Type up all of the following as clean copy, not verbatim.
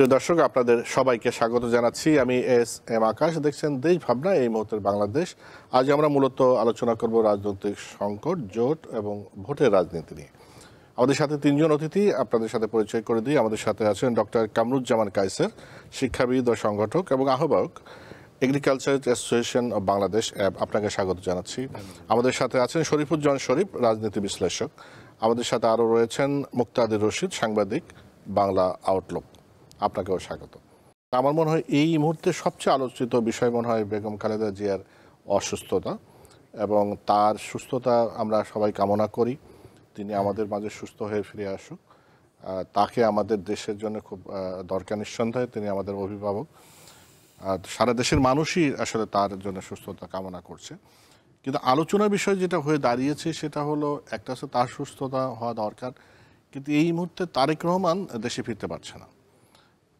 প্রিয় দর্শক, আপনাদের সবাইকে স্বাগত জানাচ্ছি। আমি এস এম আকাশ। দেখছেন দেশ ভাবনা, এই মুহূর্তের বাংলাদেশ। আজ আমরা মূলত আলোচনা করব রাজনৈতিক সংকট, জোট এবং ভোটের রাজনীতি নিয়ে। আমাদের সাথে তিনজন অতিথি, আপনাদের সাথে পরিচয় করে দিই। আমাদের সাথে আছেন ডক্টর কামরুজ্জামান কায়সার, শিক্ষাবিদ ও সংগঠক এবং আহ্বায়ক, এগ্রিকালচার অ্যাসোসিয়েশন অব বাংলাদেশ অ্যাব। আপনাকে স্বাগত জানাচ্ছি। আমাদের সাথে আছেন শরীফুজ্জামান শরীফ, রাজনীতি বিশ্লেষক। আমাদের সাথে আরও রয়েছেন মুক্তাদির রশিদ, সাংবাদিক, বাংলা আউটলুক। আপনাকেও স্বাগত। আমার মনে হয় এই মুহূর্তে সবচেয়ে আলোচিত বিষয় মনে হয় বেগম খালেদা জিয়ার অসুস্থতা, এবং তার সুস্থতা আমরা সবাই কামনা করি। তিনি আমাদের মাঝে সুস্থ হয়ে ফিরে আসুক। তাকে আমাদের দেশের জন্য খুব দরকার নিঃসন্দেহে। তিনি আমাদের অভিভাবক। সারা দেশের মানুষই আসলে তার জন্য সুস্থতা কামনা করছে। কিন্তু আলোচনার বিষয় যেটা হয়ে দাঁড়িয়েছে সেটা হলো, একটা হচ্ছে তার সুস্থতা হওয়া দরকার, কিন্তু এই মুহূর্তে তারেক রহমান দেশে ফিরতে পারছে না।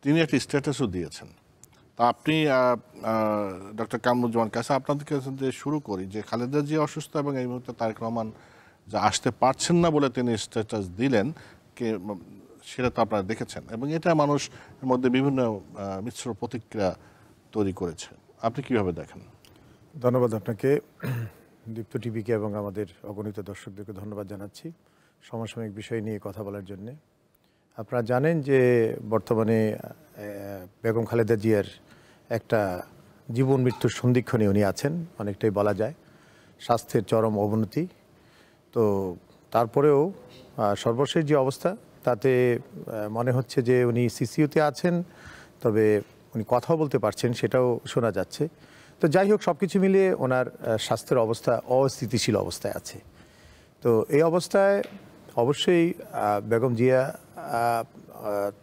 তিনি একটা স্ট্যাটাসও দিয়েছেন। তা আপনি ডক্টর কামরুজ্জামান কাছে আপনাদের কাছে দিয়ে শুরু করি যে খালেদা জিয়া অসুস্থ এবং এই মুহূর্তে তারেক রহমান যে আসতে পারছেন না বলে তিনি স্ট্যাটাস দিলেন, সেটা তো আপনারা দেখেছেন, এবং এটা মানুষের মধ্যে বিভিন্ন মিশ্র প্রতিক্রিয়া তৈরি করেছে। আপনি কিভাবে দেখেন? ধন্যবাদ আপনাকে, দীপ্ত টিভিকে এবং আমাদের অগণিত দর্শকদেরকে ধন্যবাদ জানাচ্ছি সমসাময়িক বিষয় নিয়ে কথা বলার জন্যে। আপনারা জানেন যে বর্তমানে বেগম খালেদা জিয়ার একটা জীবন মৃত্যুর সন্ধিক্ষণে উনি আছেন, অনেকটাই বলা যায়। স্বাস্থ্যের চরম অবনতি। তো তারপরেও সর্বশেষ যে অবস্থা, তাতে মনে হচ্ছে যে উনি সিসিইউতে আছেন, তবে উনি কথাও বলতে পারছেন, সেটাও শোনা যাচ্ছে। তো যাই হোক, সব কিছু মিলিয়ে ওনার স্বাস্থ্যের অবস্থা অস্থিতিশীল অবস্থায় আছে। তো এই অবস্থায় অবশ্যই বেগম জিয়া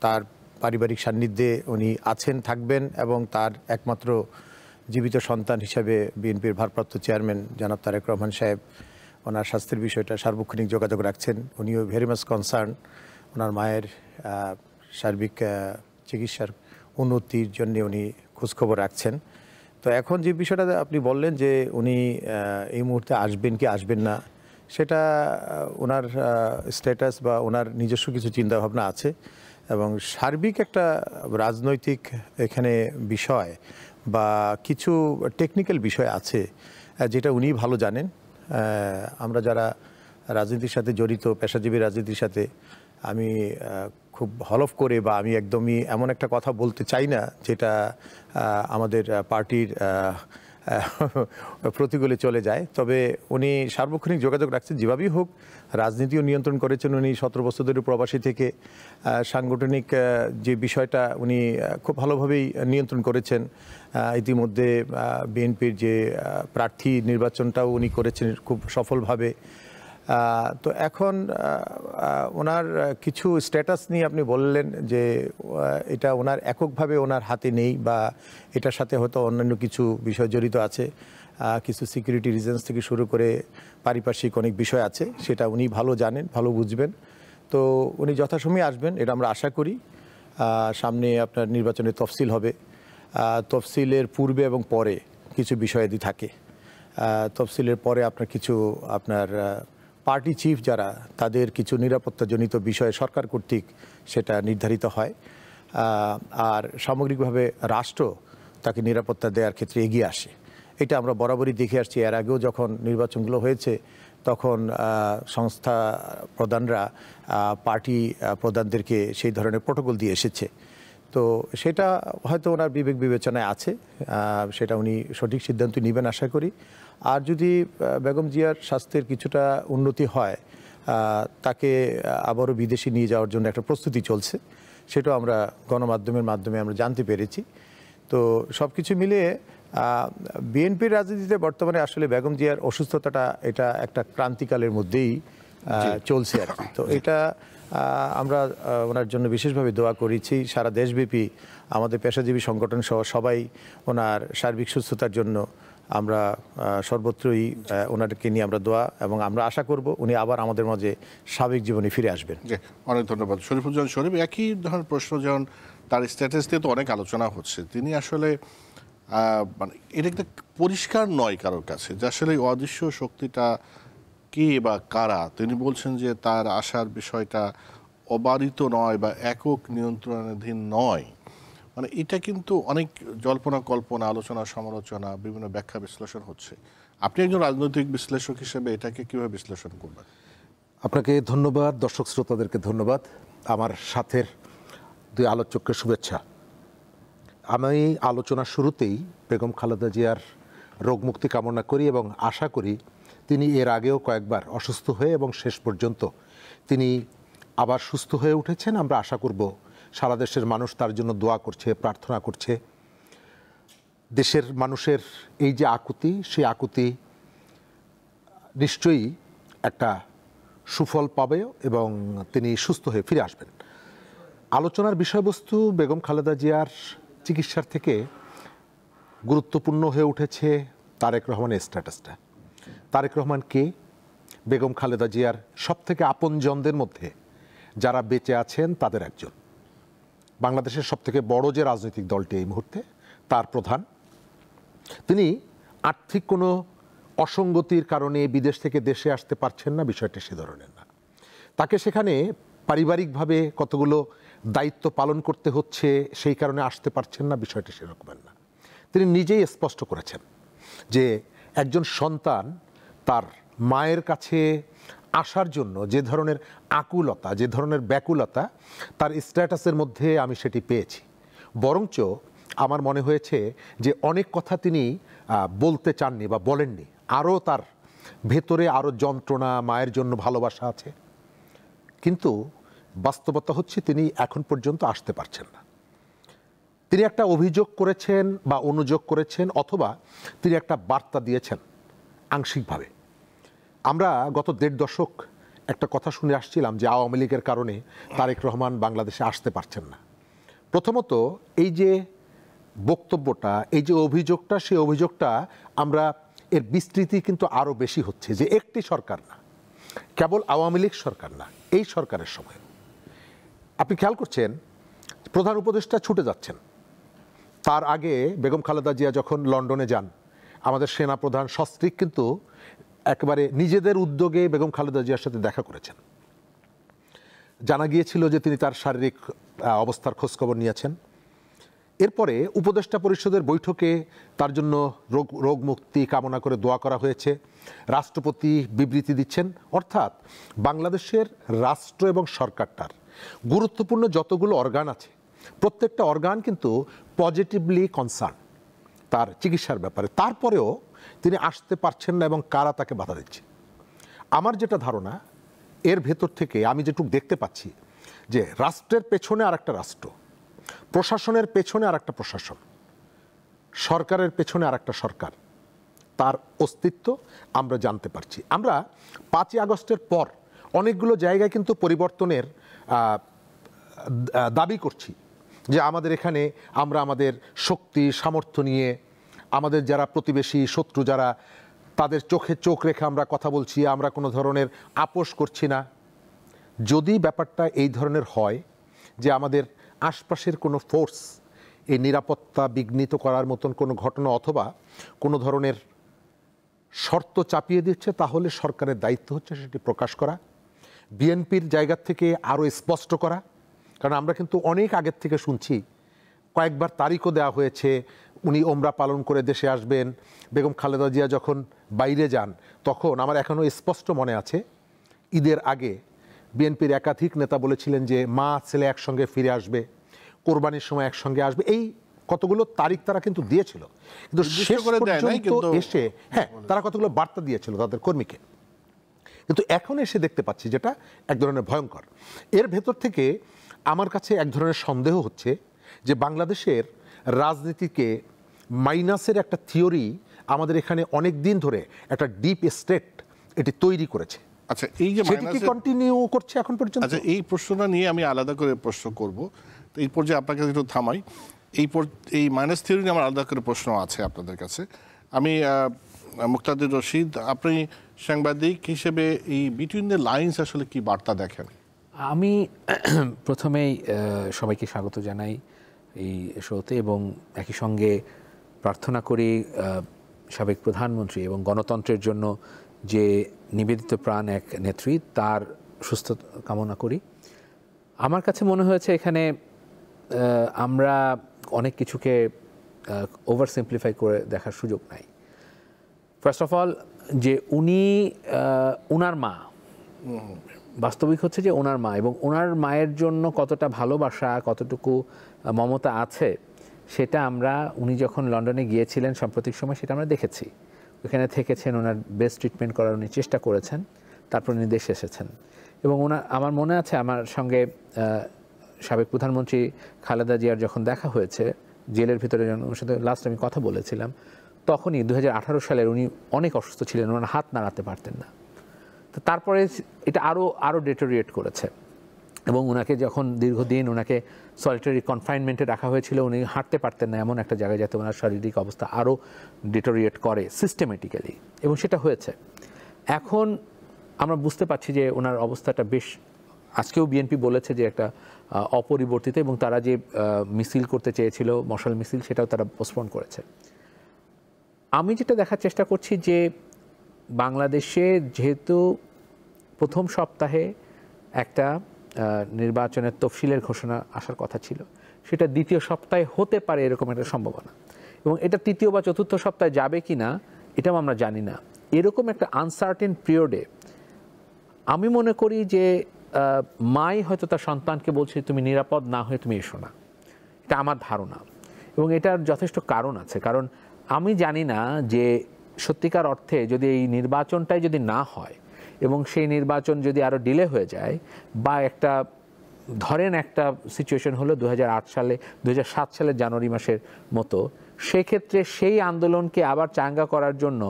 তার পারিবারিক সান্নিধ্যে উনি আছেন, থাকবেন, এবং তার একমাত্র জীবিত সন্তান হিসাবে বিএনপির ভারপ্রাপ্ত চেয়ারম্যান জনাব তারেক রহমান সাহেব ওনার স্বাস্থ্যের বিষয়টা সার্বক্ষণিক যোগাযোগ রাখছেন। উনিও ভেরি মাচ কনসার্ন ওনার মায়ের সার্বিক চিকিৎসার উন্নতির জন্য উনি খোঁজখবর রাখছেন। তো এখন যে বিষয়টা আপনি বললেন যে উনি এই মুহূর্তে আসবেন কি আসবেন না, সেটা ওনার স্ট্যাটাস বা ওনার নিজস্ব কিছু চিন্তাভাবনা আছে, এবং সার্বিক একটা রাজনৈতিক এখানে বিষয় বা কিছু টেকনিক্যাল বিষয় আছে যেটা উনি ভালো জানেন। আমরা যারা রাজনীতির সাথে জড়িত, পেশাজীবী রাজনীতির সাথে, আমি খুব হলফ করে বা আমি একদমই এমন একটা কথা বলতে চাই না যেটা আমাদের পার্টির প্রতিকূলে চলে যায়। তবে উনি সার্বক্ষণিক যোগাযোগ রাখছেন, যেভাবেই হোক রাজনীতিও নিয়ন্ত্রণ করেছেন উনি 17 বছর ধরে প্রবাসী থেকে। সাংগঠনিক যে বিষয়টা উনি খুব ভালোভাবেই নিয়ন্ত্রণ করেছেন। ইতিমধ্যে বিএনপির যে প্রার্থী নির্বাচনটাও উনি করেছেন খুব সফলভাবে। তো এখন ওনার কিছু স্ট্যাটাস নিয়ে আপনি বললেন যে এটা ওনার এককভাবে ওনার হাতে নেই, বা এটার সাথে হয়তো অন্যান্য কিছু বিষয় জড়িত আছে, কিছু সিকিউরিটি রিজনস থেকে শুরু করে পারিপার্শ্বিক অনেক বিষয় আছে, সেটা উনি ভালো জানেন, ভালো বুঝবেন। তো উনি যথাসময়ে আসবেন, এটা আমরা আশা করি। সামনে আপনার নির্বাচনের তফসিল হবে, তফসিলের পূর্বে এবং পরে কিছু বিষয়াদি থাকে। তফসিলের পরে আপনার কিছু পার্টি চিফ যারা, তাদের কিছু নিরাপত্তাজনিত বিষয়ে সরকার কর্তৃক সেটা নির্ধারিত হয়, আর সামগ্রিকভাবে রাষ্ট্র তাকে নিরাপত্তা দেওয়ার ক্ষেত্রে এগিয়ে আসে। এটা আমরা বরাবরই দেখে আসছি। এর আগেও যখন নির্বাচনগুলো হয়েছে তখন সংস্থা প্রধানরা পার্টি প্রধানদেরকে সেই ধরনের প্রোটোকল দিয়ে এসেছে। তো সেটা হয়তো ওনার বিবেক বিবেচনায় আছে, সেটা উনি সঠিক সিদ্ধান্ত নেবেন আশা করি। আর যদি বেগম জিয়ার স্বাস্থ্যের কিছুটা উন্নতি হয়, তাকে আবারও বিদেশে নিয়ে যাওয়ার জন্য একটা প্রস্তুতি চলছে, সেটাও আমরা গণমাধ্যমের মাধ্যমে আমরা জানতে পেরেছি। তো সব কিছু মিলিয়ে বিএনপির রাজনীতিতে বর্তমানে আসলে বেগম জিয়ার অসুস্থতাটা এটা একটা ক্রান্তিকালের মধ্যেই চলছে আর কি। তো এটা আমরা ওনার জন্য বিশেষভাবে দোয়া করেছি। সারা দেশব্যাপী আমাদের পেশাজীবী সংগঠন সহ সবাই ওনার সার্বিক সুস্থতার জন্য আমরা সর্বত্রই ওনাকে নিয়ে আমরা দোয়া, এবং আমরা আশা করব উনি আবার আমাদের মাঝে স্বাভাবিক জীবনে ফিরে আসবেন। অনেক ধন্যবাদ শরীফুজ্জামান শরীফ। একই ধরনের প্রশ্ন, যেমন তার স্ট্যাটাস দিয়ে তো অনেক আলোচনা হচ্ছে, তিনি আসলে মানে এটা একটা পরিষ্কার নয় কারোর কাছে যে আসলে অদৃশ্য শক্তিটা কে বা কারা। তিনি বলছেন যে তার আসার বিষয়টা অবারিত নয় বা একক নিয়ন্ত্রণাধীন নয়। মানে এটা কিন্তু অনেক জল্পনা কল্পনা, আলোচনা সমালোচনা, বিভিন্ন ব্যাখ্যা বিশ্লেষণ হচ্ছে। আপনি একজন রাজনৈতিক বিশ্লেষক হিসেবে এটাকে কিভাবে বিশ্লেষণ করবেন? আপনাকে ধন্যবাদ, দর্শক শ্রোতাদেরকে ধন্যবাদ, আমার সাথের দুই আলোচককে শুভেচ্ছা। আমি আলোচনার শুরুতেই বেগম খালেদা জিয়ার রোগমুক্তি কামনা করি এবং আশা করি তিনি এর আগেও কয়েকবার অসুস্থ হয়ে এবং শেষ পর্যন্ত তিনি আবার সুস্থ হয়ে উঠেছেন। আমরা আশা করব সারা দেশের মানুষ তার জন্য দোয়া করছে, প্রার্থনা করছে। দেশের মানুষের এই যে আকুতি, সেই আকুতি নিশ্চয়ই একটা সুফল পাবে এবং তিনি সুস্থ হয়ে ফিরে আসবেন। আলোচনার বিষয়বস্তু বেগম খালেদা জিয়ার চিকিৎসার থেকে গুরুত্বপূর্ণ হয়ে উঠেছে তারেক রহমানের স্ট্যাটাসটা। তারেক রহমান কে? বেগম খালেদা জিয়ার সবথেকে আপনজনদের মধ্যে যারা বেঁচে আছেন তাদের একজন। বাংলাদেশের সবথেকে বড় যে রাজনৈতিক দলটি এই মুহূর্তে, তার প্রধান। তিনি আর্থিক কোনো অসঙ্গতির কারণে বিদেশ থেকে দেশে আসতে পারছেন না, বিষয়টা সে ধরনের না। তাকে সেখানে পারিবারিকভাবে কতগুলো দায়িত্ব পালন করতে হচ্ছে, সেই কারণে আসতে পারছেন না, বিষয়টা সেরকমের না। তিনি নিজেই স্পষ্ট করেছেন যে একজন সন্তান তার মায়ের কাছে আসার জন্য যে ধরনের আকুলতা, যে ধরনের ব্যাকুলতা তার স্ট্যাটাসের মধ্যে আমি সেটি পেয়েছি। বরঞ্চ আমার মনে হয়েছে যে অনেক কথা তিনি বলতে চাননি বা বলেননি, আরও তার ভেতরে আরও যন্ত্রণা, মায়ের জন্য ভালোবাসা আছে। কিন্তু বাস্তবতা হচ্ছে তিনি এখন পর্যন্ত আসতে পারছেন না। তিনি একটা অভিযোগ করেছেন বা অনুযোগ করেছেন, অথবা তিনি একটা বার্তা দিয়েছেন আংশিকভাবে। আমরা গত ১.৫ দশক একটা কথা শুনে আসছিলাম যে আওয়ামী লীগের কারণে তারেক রহমান বাংলাদেশে আসতে পারছেন না। প্রথমত এই যে বক্তব্যটা, এই যে অভিযোগটা, সেই অভিযোগটা আমরা এর বিস্তৃতি কিন্তু আরও বেশি হচ্ছে যে একটি সরকার না, কেবল আওয়ামী লীগ সরকার না, এই সরকারের সময় আপনি খেয়াল করছেন প্রধান উপদেষ্টা ছুটে যাচ্ছেন। তার আগে বেগম খালেদা জিয়া যখন লন্ডনে যান, আমাদের সেনাপ্রধান সস্ত্রীক কিন্তু একেবারে নিজেদের উদ্যোগে বেগম খালেদা জিয়ার সাথে দেখা করেছেন। জানা গিয়েছিল যে তিনি তার শারীরিক অবস্থার খোঁজখবর নিয়েছেন। এরপরে উপদেষ্টা পরিষদের বৈঠকে তার জন্য রোগ মুক্তি কামনা করে দোয়া করা হয়েছে। রাষ্ট্রপতি বিবৃতি দিচ্ছেন। অর্থাৎ বাংলাদেশের রাষ্ট্র এবং সরকারটার গুরুত্বপূর্ণ যতগুলো অর্গান আছে, প্রত্যেকটা অর্গান কিন্তু পজিটিভলি কনসার্ন তার চিকিৎসার ব্যাপারে। তারপরেও তিনি আসতে পারছেন না এবং কারা তাকে বাধা দিচ্ছে। আমার যেটা ধারণা, এর ভেতর থেকে আমি যেটুকু দেখতে পাচ্ছি যে রাষ্ট্রের পেছনে আর একটা রাষ্ট্র, প্রশাসনের পেছনে আর একটা প্রশাসন, সরকারের পেছনে আর একটা সরকার, তার অস্তিত্ব আমরা জানতে পারছি। আমরা ৫ই আগস্টের পর অনেকগুলো জায়গায় কিন্তু পরিবর্তনের দাবি করছি যে আমাদের এখানে আমরা আমাদের শক্তি সামর্থ্য নিয়ে আমাদের যারা প্রতিবেশী, শত্রু যারা, তাদের চোখে চোখ রেখে আমরা কথা বলছি, আমরা কোনো ধরনের আপোষ করছি না। যদি ব্যাপারটা এই ধরনের হয় যে আমাদের আশপাশের কোনো ফোর্স এই নিরাপত্তা বিঘ্নিত করার মতন কোনো ঘটনা অথবা কোনো ধরনের শর্ত চাপিয়ে দিচ্ছে, তাহলে সরকারের দায়িত্ব হচ্ছে সেটি প্রকাশ করা, বিএনপির জায়গা থেকে আরও স্পষ্ট করা। কারণ আমরা কিন্তু অনেক আগের থেকে শুনছি, কয়েকবার তারিখও দেওয়া হয়েছে, উনি ওমরা পালন করে দেশে আসবেন। বেগম খালেদা জিয়া যখন বাইরে যান, তখন আমার এখনও স্পষ্ট মনে আছে ঈদের আগে বিএনপির একাধিক নেতা বলেছিলেন যে মা ছেলে একসঙ্গে ফিরে আসবে, কোরবানির সময় একসঙ্গে আসবে। এই কতগুলো তারিখ তারা কিন্তু দিয়েছিল, কিন্তু শেষ পর্যন্ত এসে তারা কতগুলো বার্তা দিয়েছিল তাদের কর্মীকে। কিন্তু এখন এসে দেখতে পাচ্ছি যেটা এক ধরনের ভয়ঙ্কর। এর ভেতর থেকে আমার কাছে এক ধরনের সন্দেহ হচ্ছে যে বাংলাদেশের রাজনীতিকে মাইনাসের একটা থিওরি আমাদের এখানে অনেক দিন ধরে একটা ডিপ স্টেট এটি তৈরি করেছে। আচ্ছা, এই যে সেটি কন্টিনিউ করছে এখন পর্যন্ত। আচ্ছা, এই প্রশ্নটা নিয়ে আমি আলাদা করে প্রশ্ন করব। তো এই পর্যায়ে আপনাকে একটু থামাই। এই মাইনাস থিওরি নিয়ে আমার আলাদা করে প্রশ্ন আছে আপনাদের কাছে। আমি মুক্তাদির রশিদ, আপনি সাংবাদিক হিসেবে এই বিটুইন দ্য লাইন্স আসলে কি বার্তা দেখেন? আমি প্রথমেই সবাইকে স্বাগত জানাই এই শোতে এবং একই সঙ্গে প্রার্থনা করি সাবেক প্রধানমন্ত্রী এবং গণতন্ত্রের জন্য যে নিবেদিত প্রাণ এক নেত্রী, তার সুস্থ কামনা করি। আমার কাছে মনে হয়েছে এখানে আমরা অনেক কিছুকে ওভার সিম্পলিফাই করে দেখার সুযোগ নাই। ফার্স্ট অফ অল যে উনার মা, বাস্তবিক হচ্ছে যে ওনার মা, এবং ওনার মায়ের জন্য কতটা ভালোবাসা, কতটুকু মমতা আছে সেটা আমরা, উনি যখন লন্ডনে গিয়েছিলেন সাম্প্রতিক সময়, সেটা আমরা দেখেছি। ওখানে থেকেছেন, ওনার বেস্ট ট্রিটমেন্ট করার উনি চেষ্টা করেছেন, তারপর উনি দেশে এসেছেন। এবং আমার মনে আছে আমার সঙ্গে সাবেক প্রধানমন্ত্রী খালেদা জিয়ার যখন দেখা হয়েছে জেলের ভিতরে, ওনার সাথে লাস্ট আমি কথা বলেছিলাম, তখনই 2018 সালের উনি অনেক অসুস্থ ছিলেন, ওনার হাত নাড়াতে পারতেন না। তো তারপরে এটা আরও ডেটোরিয়েট করেছে, এবং ওনাকে যখন দীর্ঘদিন ওনাকে সলিটারি কনফাইনমেন্টে রাখা হয়েছিল, উনি হাঁটতে পারতেন না এমন একটা জায়গায়, যাতে ওনার শারীরিক অবস্থা আরও ডেটোরিয়েট করে সিস্টেমেটিক্যালি, এবং সেটা হয়েছে। এখন আমরা বুঝতে পারছি যে ওনার অবস্থাটা বেশ, আজকেও বিএনপি বলেছে যে একটা অপরিবর্তিত, এবং তারা যে মিছিল করতে চেয়েছিল, মশাল মিছিল, সেটাও তারা পোস্টপোন করেছে। আমি যেটা দেখার চেষ্টা করছি যে বাংলাদেশে যেহেতু প্রথম সপ্তাহে একটা নির্বাচনের তফসিলের ঘোষণা আসার কথা ছিল, সেটা দ্বিতীয় সপ্তাহে হতে পারে এরকম একটা সম্ভাবনা, এবং এটা তৃতীয় বা চতুর্থ সপ্তাহে যাবে কি না এটাও আমরা জানি না। এরকম একটা আনসার্টেন পিরিয়ডে আমি মনে করি যে মাই হয়তো তার সন্তানকে বলছে তুমি নিরাপদ না হয়ে তুমি এসো না, এটা আমার ধারণা। এবং এটার যথেষ্ট কারণ আছে, কারণ আমি জানি না যে সত্যিকার অর্থে যদি এই নির্বাচনটাই যদি না হয়, এবং সেই নির্বাচন যদি আরও ডিলে হয়ে যায়, বা একটা ধরেন একটা সিচুয়েশন হলো 2007 সালের জানুয়ারি মাসের মতো, সেক্ষেত্রে সেই আন্দোলনকে আবার চাঙ্গা করার জন্য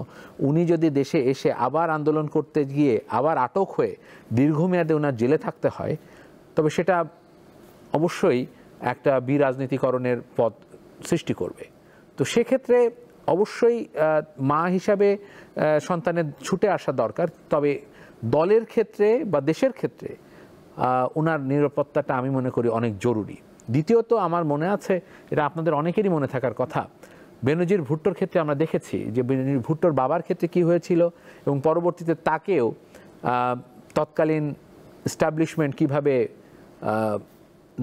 উনি যদি দেশে এসে আবার আন্দোলন করতে গিয়ে আবার আটক হয়ে দীর্ঘমেয়াদে ওনার জেলে থাকতে হয়, তবে সেটা অবশ্যই একটা বিরাজনীতিকরণের পথ সৃষ্টি করবে। তো সেক্ষেত্রে অবশ্যই মা হিসাবে সন্তানের ছুটে আসা দরকার, তবে দলের ক্ষেত্রে বা দেশের ক্ষেত্রে ওনার নিরাপত্তাটা আমি মনে করি অনেক জরুরি। দ্বিতীয়ত আমার মনে আছে, এটা আপনাদের অনেকেরই মনে থাকার কথা, বেনজির ভুট্টোর ক্ষেত্রে আমরা দেখেছি যে বেনজির ভুট্টোর বাবার ক্ষেত্রে কি হয়েছিল, এবং পরবর্তীতে তাকেও তৎকালীন এস্টাবলিশমেন্ট কিভাবে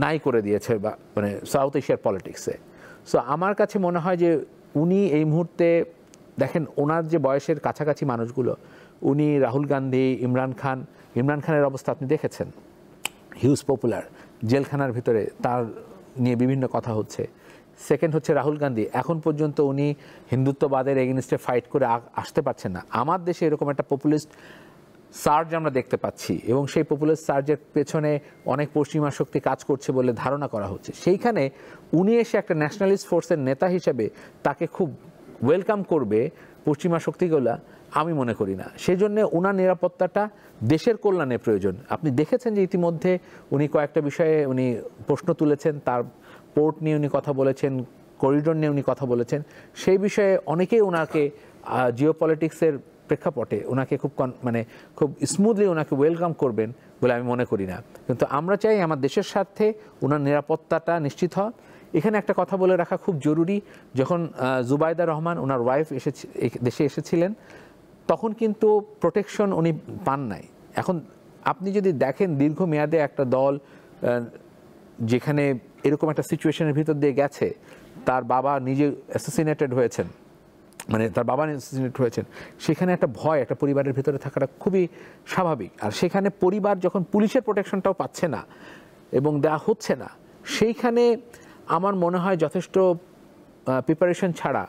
নাই করে দিয়েছে, বা মানে সাউথ এশিয়ার পলিটিক্সে। সো আমার কাছে মনে হয় যে উনি এই মুহূর্তে দেখেন ওনার যে বয়সের কাছাকাছি মানুষগুলো, উনি রাহুল গান্ধী, ইমরান খানের অবস্থা আপনি দেখেছেন, হিউজ পপুলার, জেলখানার ভিতরে তার নিয়ে বিভিন্ন কথা হচ্ছে। সেকেন্ড হচ্ছে রাহুল গান্ধী, এখন পর্যন্ত উনি হিন্দুত্ববাদের এগেনস্টে ফাইট করে আসতে পারছেন না। আমার দেশে এরকম একটা পপুলিস্ট সার্জ আমরা দেখতে পাচ্ছি, এবং সেই পপুলার সার্জের পেছনে অনেক পশ্চিমা শক্তি কাজ করছে বলে ধারণা করা হচ্ছে। সেইখানে উনি এসে একটা ন্যাশনালিস্ট ফোর্সের নেতা হিসেবে তাকে খুব ওয়েলকাম করবে পশ্চিমা শক্তিগুলো, আমি মনে করি না। সেই জন্য ওনার নিরাপত্তাটা দেশের কল্যাণে প্রয়োজন। আপনি দেখেছেন যে ইতিমধ্যে উনি কয়েকটা বিষয়ে উনি প্রশ্ন তুলেছেন, তার পোর্ট নিয়ে উনি কথা বলেছেন, করিডোর নিয়ে উনি কথা বলেছেন। সেই বিষয়ে অনেকেই ওনাকে জিওপলিটিক্সের প্রেক্ষাপটে ওনাকে খুব স্মুথলি ওনাকে ওয়েলকাম করবেন বলে আমি মনে করি না। কিন্তু আমরা চাই আমার দেশের স্বার্থে ওনার নিরাপত্তাটা নিশ্চিত হয়। এখানে একটা কথা বলে রাখা খুব জরুরি, যখন জুবাইদা রহমান ওনার ওয়াইফ দেশে এসেছিলেন, তখন কিন্তু প্রোটেকশন উনি পান নাই। এখন আপনি যদি দেখেন দীর্ঘমেয়াদে একটা দল যেখানে এরকম একটা সিচুয়েশনের ভিতর দিয়ে গেছে, তার বাবা নিজে অ্যাসাসিনেটেড হয়েছেন, তার বাবা অ্যাসাসিনেট হয়েছেন, সেখানে একটা ভয় একটা পরিবারের ভিতরে থাকাটা খুবই স্বাভাবিক। আর সেখানে পরিবার যখন পুলিশের প্রোটেকশনটাও পাচ্ছে না এবং দেওয়া হচ্ছে না, সেইখানে আমার মনে হয় যথেষ্ট প্রিপারেশন ছাড়া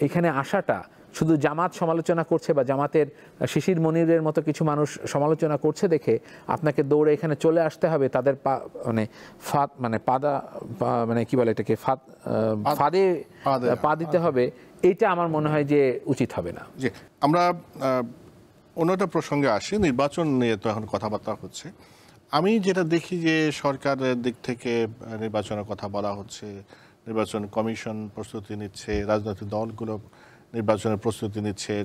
এখানে আসাটা, শুধু জামাত সমালোচনা করছে বা জামাতের শিশির মনিরের মতো কিছু মানুষ সমালোচনা করছে দেখে আপনাকে দৌড়ে এখানে চলে আসতে হবে, তাদের ফাঁদে পা দিতে হবে, এইটা আমার মনে হয় যে উচিত হবে না। জি, আমরা অন্যটা প্রসঙ্গে আসি। নির্বাচন নিয়ে তো এখন কথাবার্তা হচ্ছে। আমি যেটা দেখি যে সরকারের দিক থেকে নির্বাচনের কথা বলা হচ্ছে, নির্বাচন কমিশন প্রস্তুতি নিচ্ছে, রাজনৈতিক দলগুলো নির্বাচনের প্রস্তুতি নিচ্ছে,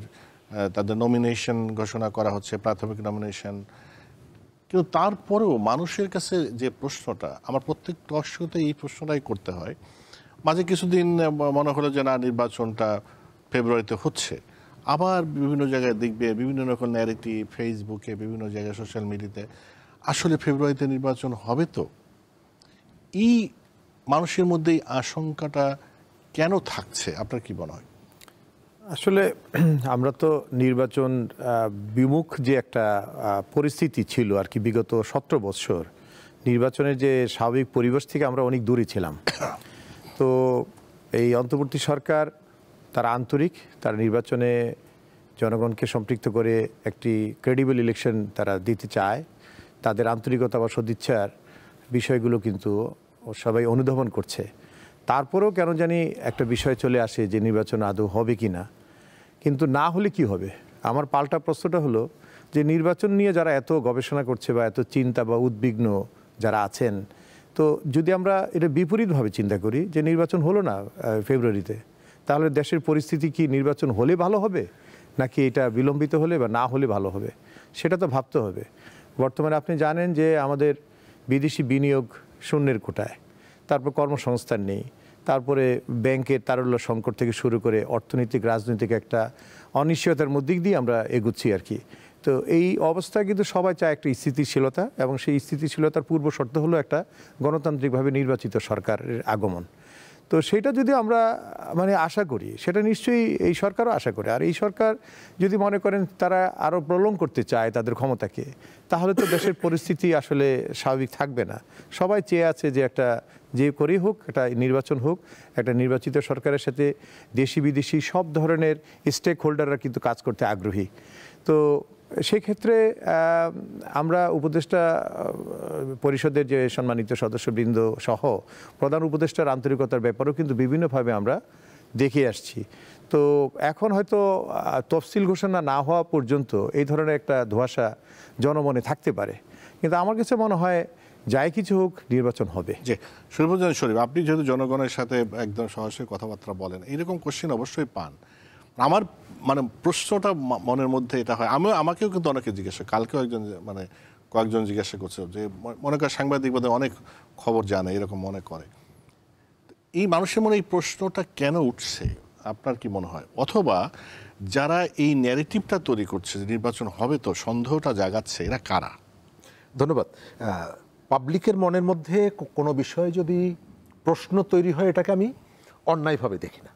তাদের নমিনেশন ঘোষণা করা হচ্ছে, প্রাথমিক নমিনেশন। কিন্তু তারপরেও মানুষের কাছে যে প্রশ্নটা, আমার প্রত্যেক দর্শকতে এই প্রশ্নটাই করতে হয়। মাঝে কিছুদিন মনে হলো যে না, নির্বাচনটা ফেব্রুয়ারিতে হচ্ছে, আবার বিভিন্ন জায়গায় দেখবে বিভিন্ন রকম ন্যারেটিভ, ফেসবুকে, বিভিন্ন জায়গায় সোশ্যাল মিডিয়াতে, আসলে ফেব্রুয়ারিতে নির্বাচন হবে তো। এই মানুষের মধ্যে এই আশঙ্কাটা কেন থাকছে আপনার কি মনে হয়? আসলে আমরা তো নির্বাচন বিমুখ যে একটা পরিস্থিতি ছিল আর কি, বিগত 17 বছর নির্বাচনের যে স্বাভাবিক পরিবেশ থেকে আমরা অনেক দূরে ছিলাম। তো এই অন্তর্বর্তী সরকার তারা আন্তরিক, তারা নির্বাচনে জনগণকে সম্পৃক্ত করে একটি ক্রেডিবল ইলেকশন তারা দিতে চায়। তাদের আন্তরিকতা বা সদিচ্ছার বিষয়গুলো কিন্তু সবাই অনুধাবন করছে। তারপরেও কেন জানি একটা বিষয় চলে আসে যে নির্বাচন আদৌ হবে কি না, কিন্তু না হলে কি হবে। আমার পাল্টা প্রশ্নটা হলো যে নির্বাচন নিয়ে যারা এত গবেষণা করছে বা এত চিন্তা বা উদ্বিগ্ন যারা আছেন, তো যদি আমরা এটা বিপরীতভাবে চিন্তা করি যে নির্বাচন হলো না ফেব্রুয়ারিতে, তাহলে দেশের পরিস্থিতি কি নির্বাচন হলে ভালো হবে নাকি এটা বিলম্বিত হলে বা না হলে ভালো হবে, সেটা তো ভাবতে হবে। বর্তমানে আপনি জানেন যে আমাদের বিদেশি বিনিয়োগ শূন্যের কোটায়, তারপর কর্মসংস্থান নেই, তারপরে ব্যাংকের তারল্য সংকট থেকে শুরু করে অর্থনৈতিক রাজনৈতিক একটা অনিশ্চয়তার মধ্যে দিয়ে আমরা এগুচ্ছি আর কি। তো এই অবস্থায় কিন্তু সবাই চায় একটা স্থিতিশীলতা, এবং সেই স্থিতিশীলতার পূর্ব শর্ত হলো একটা গণতান্ত্রিকভাবে নির্বাচিত সরকারের আগমন। তো সেটা যদি আমরা আশা করি, সেটা নিশ্চয়ই এই সরকারও আশা করে। আর এই সরকার যদি মনে করেন তারা আরও প্রলং করতে চায় তাদের ক্ষমতাকে, তাহলে তো দেশের পরিস্থিতি আসলে স্বাভাবিক থাকবে না। সবাই চেয়ে আছে যে একটা যে করেই হোক একটা নির্বাচন হোক, একটা নির্বাচিত সরকারের সাথে দেশি বিদেশি সব ধরনের স্টেক হোল্ডাররা কিন্তু কাজ করতে আগ্রহী। তো সেক্ষেত্রে আমরা উপদেষ্টা পরিষদের যে সম্মানিত সদস্যবৃন্দ সহ প্রধান উপদেষ্টার আন্তরিকতার ব্যাপারেও কিন্তু বিভিন্নভাবে আমরা দেখে আসছি। তো এখন হয়তো তফসিল ঘোষণা না হওয়া পর্যন্ত এই ধরনের একটা ধোঁয়াশা জনমনে থাকতে পারে, কিন্তু আমার কাছে মনে হয় যাই কিছু হোক নির্বাচন হবে। যে শরীফুজ্জামান শরীফ, আপনি যেহেতু জনগণের সাথে একদম সরাসরি কথাবার্তা বলেন, এরকম কোশ্চেন অবশ্যই পান। আমার প্রশ্নটা মনের মধ্যে এটা হয়, আমাকেও কিন্তু অনেকে জিজ্ঞাসা, কালকেও কয়েকজন জিজ্ঞাসা করছে যে মনে করে সাংবাদিক বোধহয় অনেক খবর জানে, এরকম মনে করে। এই মানুষের মনে এই প্রশ্নটা কেন উঠছে আপনার কি মনে হয়? অথবা যারা এই ন্যারেটিভটা তৈরি করছে যে নির্বাচন হবে, তো সন্দেহটা জাগাচ্ছে, এরা কারা? ধন্যবাদ। পাবলিকের মনের মধ্যে কোনো বিষয়ে যদি প্রশ্ন তৈরি হয়, এটাকে আমি অন্যায়ভাবে দেখি না।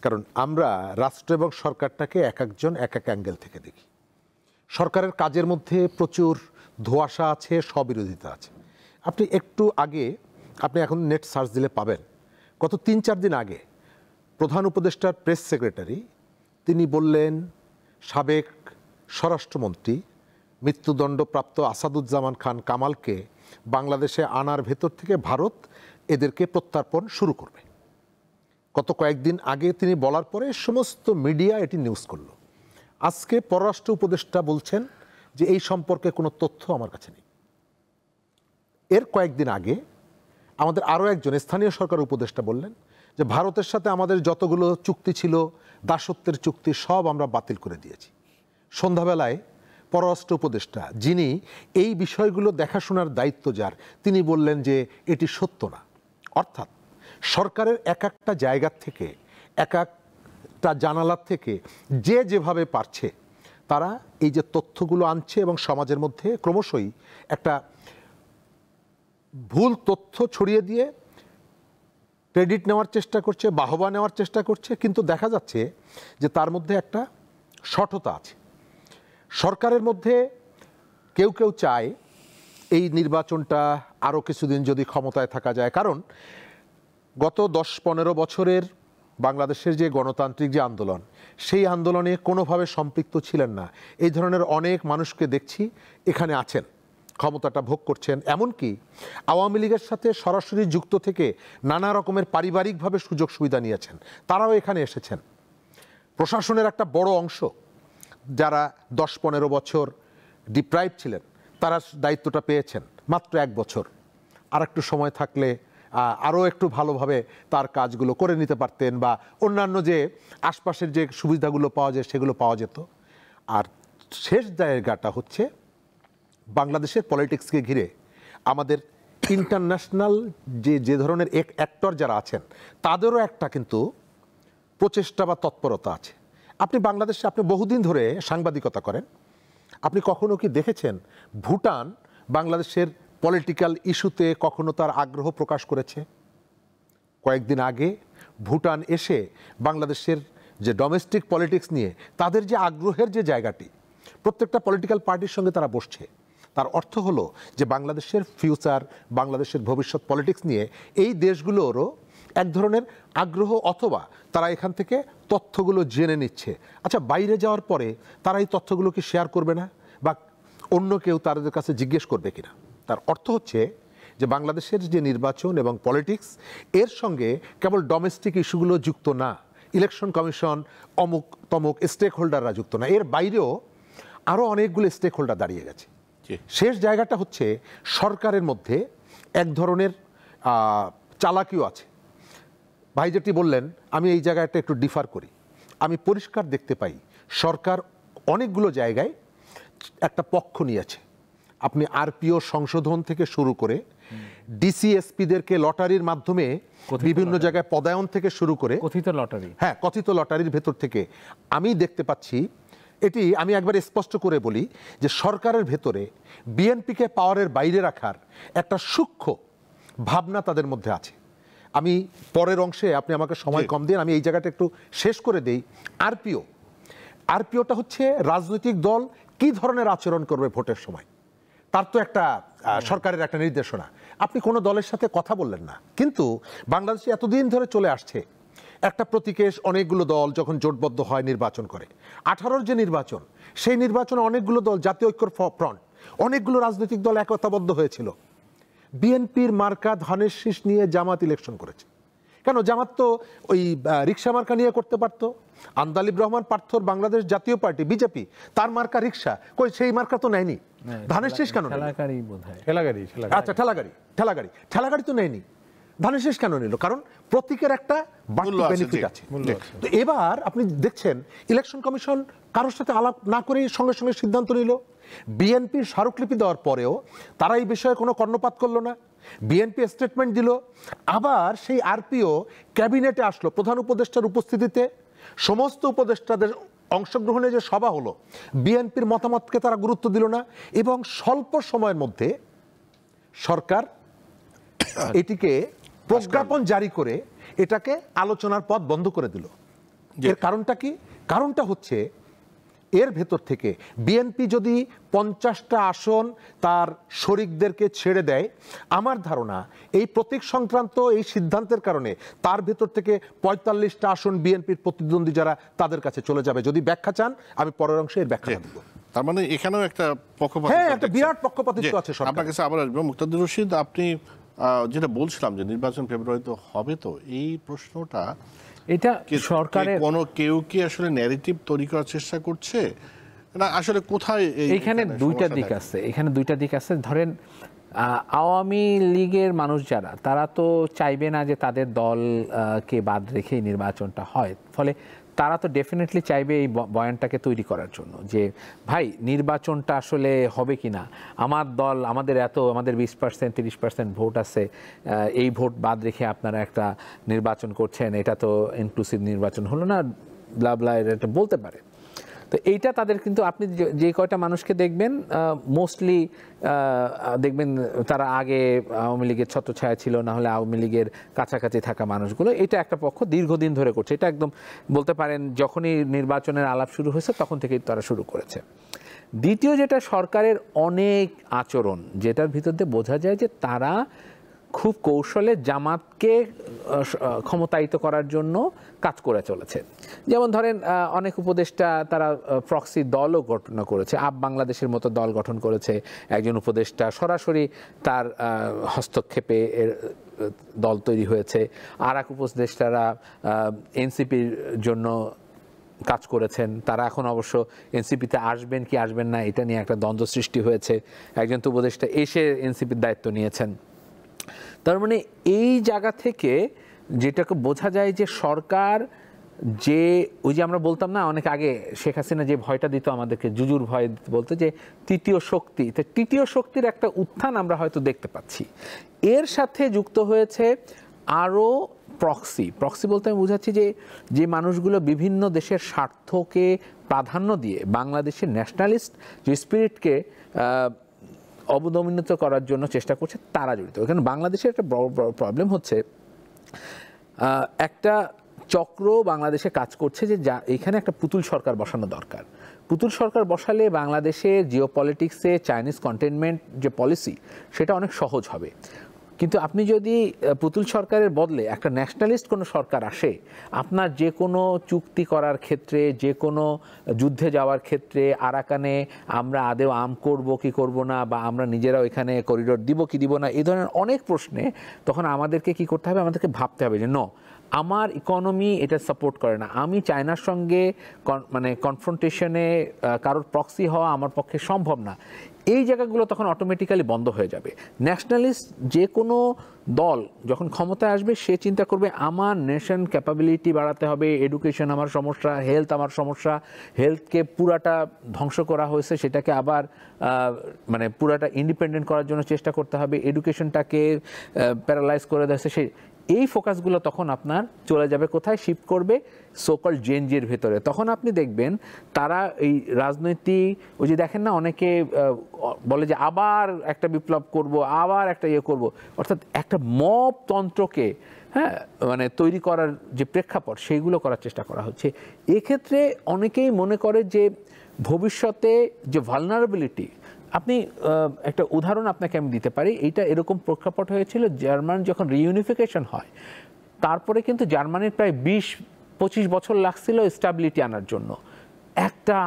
কারণ আমরা রাষ্ট্র এবং সরকারটাকে এক একজন এক এক অ্যাঙ্গেল থেকে দেখি। সরকারের কাজের মধ্যে প্রচুর ধোঁয়াশা আছে, স্ববিরোধিতা আছে। আপনি একটু আগে, আপনি এখন নেট সার্চ দিলে পাবেন, গত 3-4 দিন আগে প্রধান উপদেষ্টার প্রেস সেক্রেটারি তিনি বললেন সাবেক স্বরাষ্ট্রমন্ত্রী মৃত্যুদণ্ডপ্রাপ্ত আসাদুজ্জামান খান কামালকে বাংলাদেশে আনার ভেতর থেকে ভারত এদেরকে প্রত্যার্পণ শুরু করবে। গত কয়েকদিন আগে তিনি বলার পরে সমস্ত মিডিয়া এটি নিউজ করলো। আজকে পররাষ্ট্র উপদেষ্টা বলছেন যে এই সম্পর্কে কোনো তথ্য আমার কাছে নেই। এর কয়েকদিন আগে আমাদের আরও একজন স্থানীয় সরকার উপদেষ্টা বললেন যে ভারতের সাথে আমাদের যতগুলো চুক্তি ছিল, দাসত্বের চুক্তি, সব আমরা বাতিল করে দিয়েছি। সন্ধ্যাবেলায় পররাষ্ট্র উপদেষ্টা, যিনি এই বিষয়গুলো দেখাশোনার দায়িত্ব যার, তিনি বললেন যে এটি সত্য না। অর্থাৎ সরকারের এক একটা জায়গার থেকে, এক একটা জানালার থেকে যে যেভাবে পারছে তারা এই যে তথ্যগুলো আনছে এবং সমাজের মধ্যে ক্রমশই একটা ভুল তথ্য ছড়িয়ে দিয়ে ক্রেডিট নেওয়ার চেষ্টা করছে, বাহবা নেওয়ার চেষ্টা করছে। কিন্তু দেখা যাচ্ছে যে তার মধ্যে একটা সঠতা আছে। সরকারের মধ্যে কেউ কেউ চায় এই নির্বাচনটা আরও কিছুদিন যদি ক্ষমতায় থাকা যায়, কারণ গত 10-15 বছরের বাংলাদেশের যে গণতান্ত্রিক যে আন্দোলন, সেই আন্দোলনে কোনোভাবে সম্পৃক্ত ছিলেন না এই ধরনের অনেক মানুষকে দেখছি এখানে আছেন, ক্ষমতাটা ভোগ করছেন। এমনকি আওয়ামী লীগের সাথে সরাসরি যুক্ত থেকে নানা রকমের পারিবারিকভাবে সুযোগ সুবিধা নিয়েছেন, তারাও এখানে এসেছেন। প্রশাসনের একটা বড় অংশ যারা 10-15 বছর ডিপ্রাইভ ছিলেন, তারা দায়িত্বটা পেয়েছেন মাত্র 1 বছর। আর একটু সময় থাকলে আরও একটু ভালোভাবে তার কাজগুলো করে নিতে পারতেন, বা অন্যান্য যে আশপাশের যে সুবিধাগুলো পাওয়া যায় সেগুলো পাওয়া যেত। আর শেষ জায়গাটা হচ্ছে বাংলাদেশের পলিটিক্সকে ঘিরে আমাদের ইন্টারন্যাশনাল যে ধরনের অ্যাক্টর যারা আছেন, তাদেরও একটা কিন্তু প্রচেষ্টা বা তৎপরতা আছে। আপনি বাংলাদেশে আপনি বহুদিন ধরে সাংবাদিকতা করেন, আপনি কখনো কি দেখেছেন ভুটান বাংলাদেশের পলিটিক্যাল ইস্যুতে কখনো তার আগ্রহ প্রকাশ করেছে? কয়েকদিন আগে ভুটান এসে বাংলাদেশের যে ডোমেস্টিক পলিটিক্স নিয়ে তাদের যে আগ্রহের যে জায়গাটি, প্রত্যেকটা পলিটিক্যাল পার্টির সঙ্গে তারা বসছে। তার অর্থ হলো যে বাংলাদেশের ফিউচার, বাংলাদেশের ভবিষ্যৎ পলিটিক্স নিয়ে এই দেশগুলোরও এক ধরনের আগ্রহ, অথবা তারা এখান থেকে তথ্যগুলো জেনে নিচ্ছে। আচ্ছা, বাইরে যাওয়ার পরে তারা এই তথ্যগুলোকে শেয়ার করবে না, বা অন্য কেউ তাদের কাছে জিজ্ঞেস করবে কিনা? তার অর্থ হচ্ছে যে বাংলাদেশের যে নির্বাচন এবং পলিটিক্স, এর সঙ্গে কেবল ডোমেস্টিক ইস্যুগুলো যুক্ত না, ইলেকশন কমিশন, অমুক তমুক স্টেক হোল্ডাররা যুক্ত না, এর বাইরেও আরও অনেকগুলো স্টেক হোল্ডার দাঁড়িয়ে গেছে। শেষ জায়গাটা হচ্ছে সরকারের মধ্যে এক ধরনের চালাকিও আছে। ভাই যেটি বললেন, আমি এই জায়গাটা একটু ডিফার করি। আমি পরিষ্কার দেখতে পাই সরকার অনেকগুলো জায়গায় একটা পক্ষ নিয়েছে। আপনি আরপিও সংশোধন থেকে শুরু করে ডিসিএসপিদেরকে লটারির মাধ্যমে বিভিন্ন জায়গায় পদায়ন থেকে শুরু করে কথিত লটারি, হ্যাঁ, কথিত লটারির ভেতর থেকে আমি দেখতে পাচ্ছি, এটি আমি একবার স্পষ্ট করে বলি যে সরকারের ভেতরে বিএনপিকে পাওয়ারের বাইরে রাখার একটা সূক্ষ্ম ভাবনা তাদের মধ্যে আছে। আমি পরের অংশে, আপনি আমাকে সময় কম দিন, আমি এই জায়গাটা একটু শেষ করে দেই। আরপিওটা হচ্ছে রাজনৈতিক দল কি ধরনের আচরণ করবে ভোটের সময়, তার তো একটা সরকারের একটা নির্দেশনা। আপনি কোনো দলের সাথে কথা বললেন না, কিন্তু বাংলাদেশে এতদিন ধরে চলে আসছে একটা প্রতীকে অনেকগুলো দল যখন জোটবদ্ধ হয় নির্বাচন করে। 18-র যে নির্বাচন, সেই নির্বাচনে অনেকগুলো দল, জাতীয় ঐক্য ফ্রন্ট, অনেকগুলো রাজনৈতিক দল একতাবদ্ধ হয়েছিল। বিএনপির মার্কা ধানের শীষ নিয়ে জামাত ইলেকশন করেছে। কেন? জামাত তো ওই রিক্সা মার্কা নিয়ে করতে পারতো। আন্দালিব রহমান পার্থর বাংলাদেশ জাতীয় পার্টি বিজেপি, তার মার্কা রিক্সা, কই সেই মার্কা তো নেয়নি। ধানের শীষ কেন? আচ্ছা, ঠেলাগাড়ি তো নেয়নি। ধানের শীষ কেন নিল? কারণ প্রতীকের একটা বাড়তি বেনিফিট আছে। তো এবার আপনি দেখছেন ইলেকশন কমিশন কারোর সাথে আলাপ না করেই সঙ্গে সঙ্গে সিদ্ধান্ত নিল। বিএনপির স্মারকলিপি দেওয়ার পরেও তারা এই বিষয়ে কোনো কর্ণপাত করলো না। বিএনপি স্টেটমেন্ট দিল, আবার সেই আরপিও ক্যাবিনেটে আসলো প্রধান উপদেষ্টার উপস্থিতিতে। সমস্ত উপদেষ্টাদের অংশগ্রহণে যে সভা হলো, বিএনপির মতামতকে তারা গুরুত্ব দিল না, এবং স্বল্প সময়ের মধ্যে সরকার এটিকে প্রজ্ঞাপন জারি করে এটাকে আলোচনার পথ বন্ধ করে দিল। এর কারণটা কি? কারণটা হচ্ছে এর ভেতর থেকে বিএনপি যদি 50টা আসন তার শরিকদেরকে ছেড়ে দেয়, আমার ধারণা এই প্রতীক সংক্রান্ত এই সিদ্ধান্তের কারণে তার ভেতর থেকে 45টা আসন বিএনপির প্রতিদ্বন্দ্বী যারা, তাদের কাছে চলে যাবে। যদি ব্যাখ্যা চান আমি পরের অংশে এর ব্যাখ্যা দেব। তার মানে এখানেও একটা পক্ষপাত, হ্যাঁ, একটা বিরাট পক্ষপাতিত্ব আছে সরকার। আপনার কাছে আবার আসবো মুক্তাদির রশিদ, আপনি যেটা বলছিলাম যে নির্বাচন ফেব্রুয়ারিতে হবে, তো এই প্রশ্নটা এটা সরকারের কেউ কি আসলে ন্যারেটিভ তৈরি করার চেষ্টা করছে না? আসলে কোথায় এখানে দুইটা দিক আছে। ধরেন আওয়ামী লীগের মানুষ যারা, তারা তো চাইবে না যে তাদের দলকে বাদ রেখে নির্বাচনটা হয়, ফলে তারা তো ডেফিনেটলি চাইবে এই বয়ানটাকে তৈরি করার জন্য যে ভাই নির্বাচনটা আসলে হবে কি না, আমাদের 20% 30% ভোট আছে, এই ভোট বাদ রেখে আপনারা একটা নির্বাচন করছেন, এটা তো ইনক্লুসিভ নির্বাচন হলো না, ব্লা ব্লা, এটা বলতে পারে। তো এইটা তাদের, কিন্তু আপনি যে কয়টা মানুষকে দেখবেন, মোস্টলি দেখবেন তারা আগে আওয়ামী লীগের ছত্রছায়া ছিল, না হলে আওয়ামী লীগের কাছাকাছি থাকা মানুষগুলো, এটা একটা পক্ষ দীর্ঘদিন ধরে করছে। এটা একদম বলতে পারেন যখনই নির্বাচনের আলাপ শুরু হয়েছে তখন থেকেই তারা শুরু করেছে। দ্বিতীয় যেটা সরকারের অনেক আচরণ, যেটার ভিতর দিয়ে বোঝা যায় যে তারা খুব কৌশলে জামাতকে ক্ষমতায়িত করার জন্য কাজ করে চলেছে। যেমন ধরেন অনেক উপদেষ্টা তারা প্রক্সি দলও গঠন করেছে, বাংলাদেশের মতো দল গঠন করেছে। একজন উপদেষ্টা সরাসরি তার হস্তক্ষেপে দল তৈরি হয়েছে, আর এক উপদেষ্টারা এনসিপির জন্য কাজ করেছেন। তারা এখন অবশ্য এনসিপিতে আসবেন কি আসবেন না এটা নিয়ে একটা দ্বন্দ্ব সৃষ্টি হয়েছে। একজন তো উপদেষ্টা এসে এনসিপির দায়িত্ব নিয়েছেন। তার মানে এই জায়গা থেকে যেটাকে বোঝা যায় যে সরকার যে, ওই যে আমরা বলতাম না অনেক আগে শেখ হাসিনা যে ভয়টা দিত আমাদেরকে, জুজুর ভয় বলতে, যে তৃতীয় শক্তি, তো তৃতীয় শক্তির একটা উত্থান আমরা হয়তো দেখতে পাচ্ছি। এর সাথে যুক্ত হয়েছে আরও প্রক্সি বলতে আমি বোঝাচ্ছি যে মানুষগুলো বিভিন্ন দেশের স্বার্থকে প্রাধান্য দিয়ে বাংলাদেশের ন্যাশনালিস্ট যে স্পিরিটকে অবদমিত করার জন্য চেষ্টা করছে, তারা জড়িত। এখানে বাংলাদেশের একটা বড় প্রবলেম হচ্ছে একটা চক্র বাংলাদেশে কাজ করছে যে এখানে একটা পুতুল সরকার বসানো দরকার। পুতুল সরকার বসালে বাংলাদেশের জিওপলিটিক্সে চাইনিজ কন্টেনমেন্ট যে পলিসি সেটা অনেক সহজ হবে। কিন্তু আপনি যদি পুতুল সরকারের বদলে একটা ন্যাশনালিস্ট কোনো সরকার আসে, আপনার যে কোনো চুক্তি করার ক্ষেত্রে, যে কোনো যুদ্ধে যাওয়ার ক্ষেত্রে, আরাকানে আমরা আদেও আম করব কি করব না, বা আমরা নিজেরাও এখানে করিডোর দিব কি দিব না, এই ধরনের অনেক প্রশ্নে তখন আমাদেরকে কি করতে হবে, আমাদেরকে ভাবতে হবে যে আমার ইকোনমি এটা সাপোর্ট করে না, আমি চায়নার সঙ্গে মানে কনফ্রন্টেশনে কারোর প্রক্সি হওয়া আমার পক্ষে সম্ভব না। এই জায়গাগুলো তখন অটোমেটিক্যালি বন্ধ হয়ে যাবে। ন্যাশনালিস্ট যে কোনো দল যখন ক্ষমতায় আসবে সে চিন্তা করবে আমার নেশন ক্যাপাবিলিটি বাড়াতে হবে, এডুকেশন আমার সমস্যা, হেলথ আমার সমস্যা, হেলথকে পুরাটা ধ্বংস করা হয়েছে সেটাকে আবার মানে পুরাটা ইন্ডিপেন্ডেন্ট করার জন্য চেষ্টা করতে হবে, এডুকেশনটাকে প্যারালাইজ করে দিয়েছে সেই এই ফোকাসগুলো তখন আপনার চলে যাবে কোথায়, শিফট করবে সোকল জেনজির ভেতরে। তখন আপনি দেখবেন তারা এই রাজনৈতিক ওই যে দেখেন না অনেকে বলে যে আবার একটা বিপ্লব করব, আবার একটা ইয়ে করব, অর্থাৎ একটা মব তন্ত্রকে মানে তৈরি করার যে প্রেক্ষাপট সেইগুলো করার চেষ্টা করা হচ্ছে। এক্ষেত্রে অনেকেই মনে করে যে ভবিষ্যতে যে ভালনারেবিলিটি, আপনি একটা উদাহরণ আপনাকে আমি দিতে পারি, এইটা এরকম প্রেক্ষাপট হয়েছিল জার্মান যখন রিইউনিফিকেশন হয়, তারপরে কিন্তু জার্মানির প্রায় 20-25 বছর লাগছিল স্টেবিলিটি আনার জন্য, একটা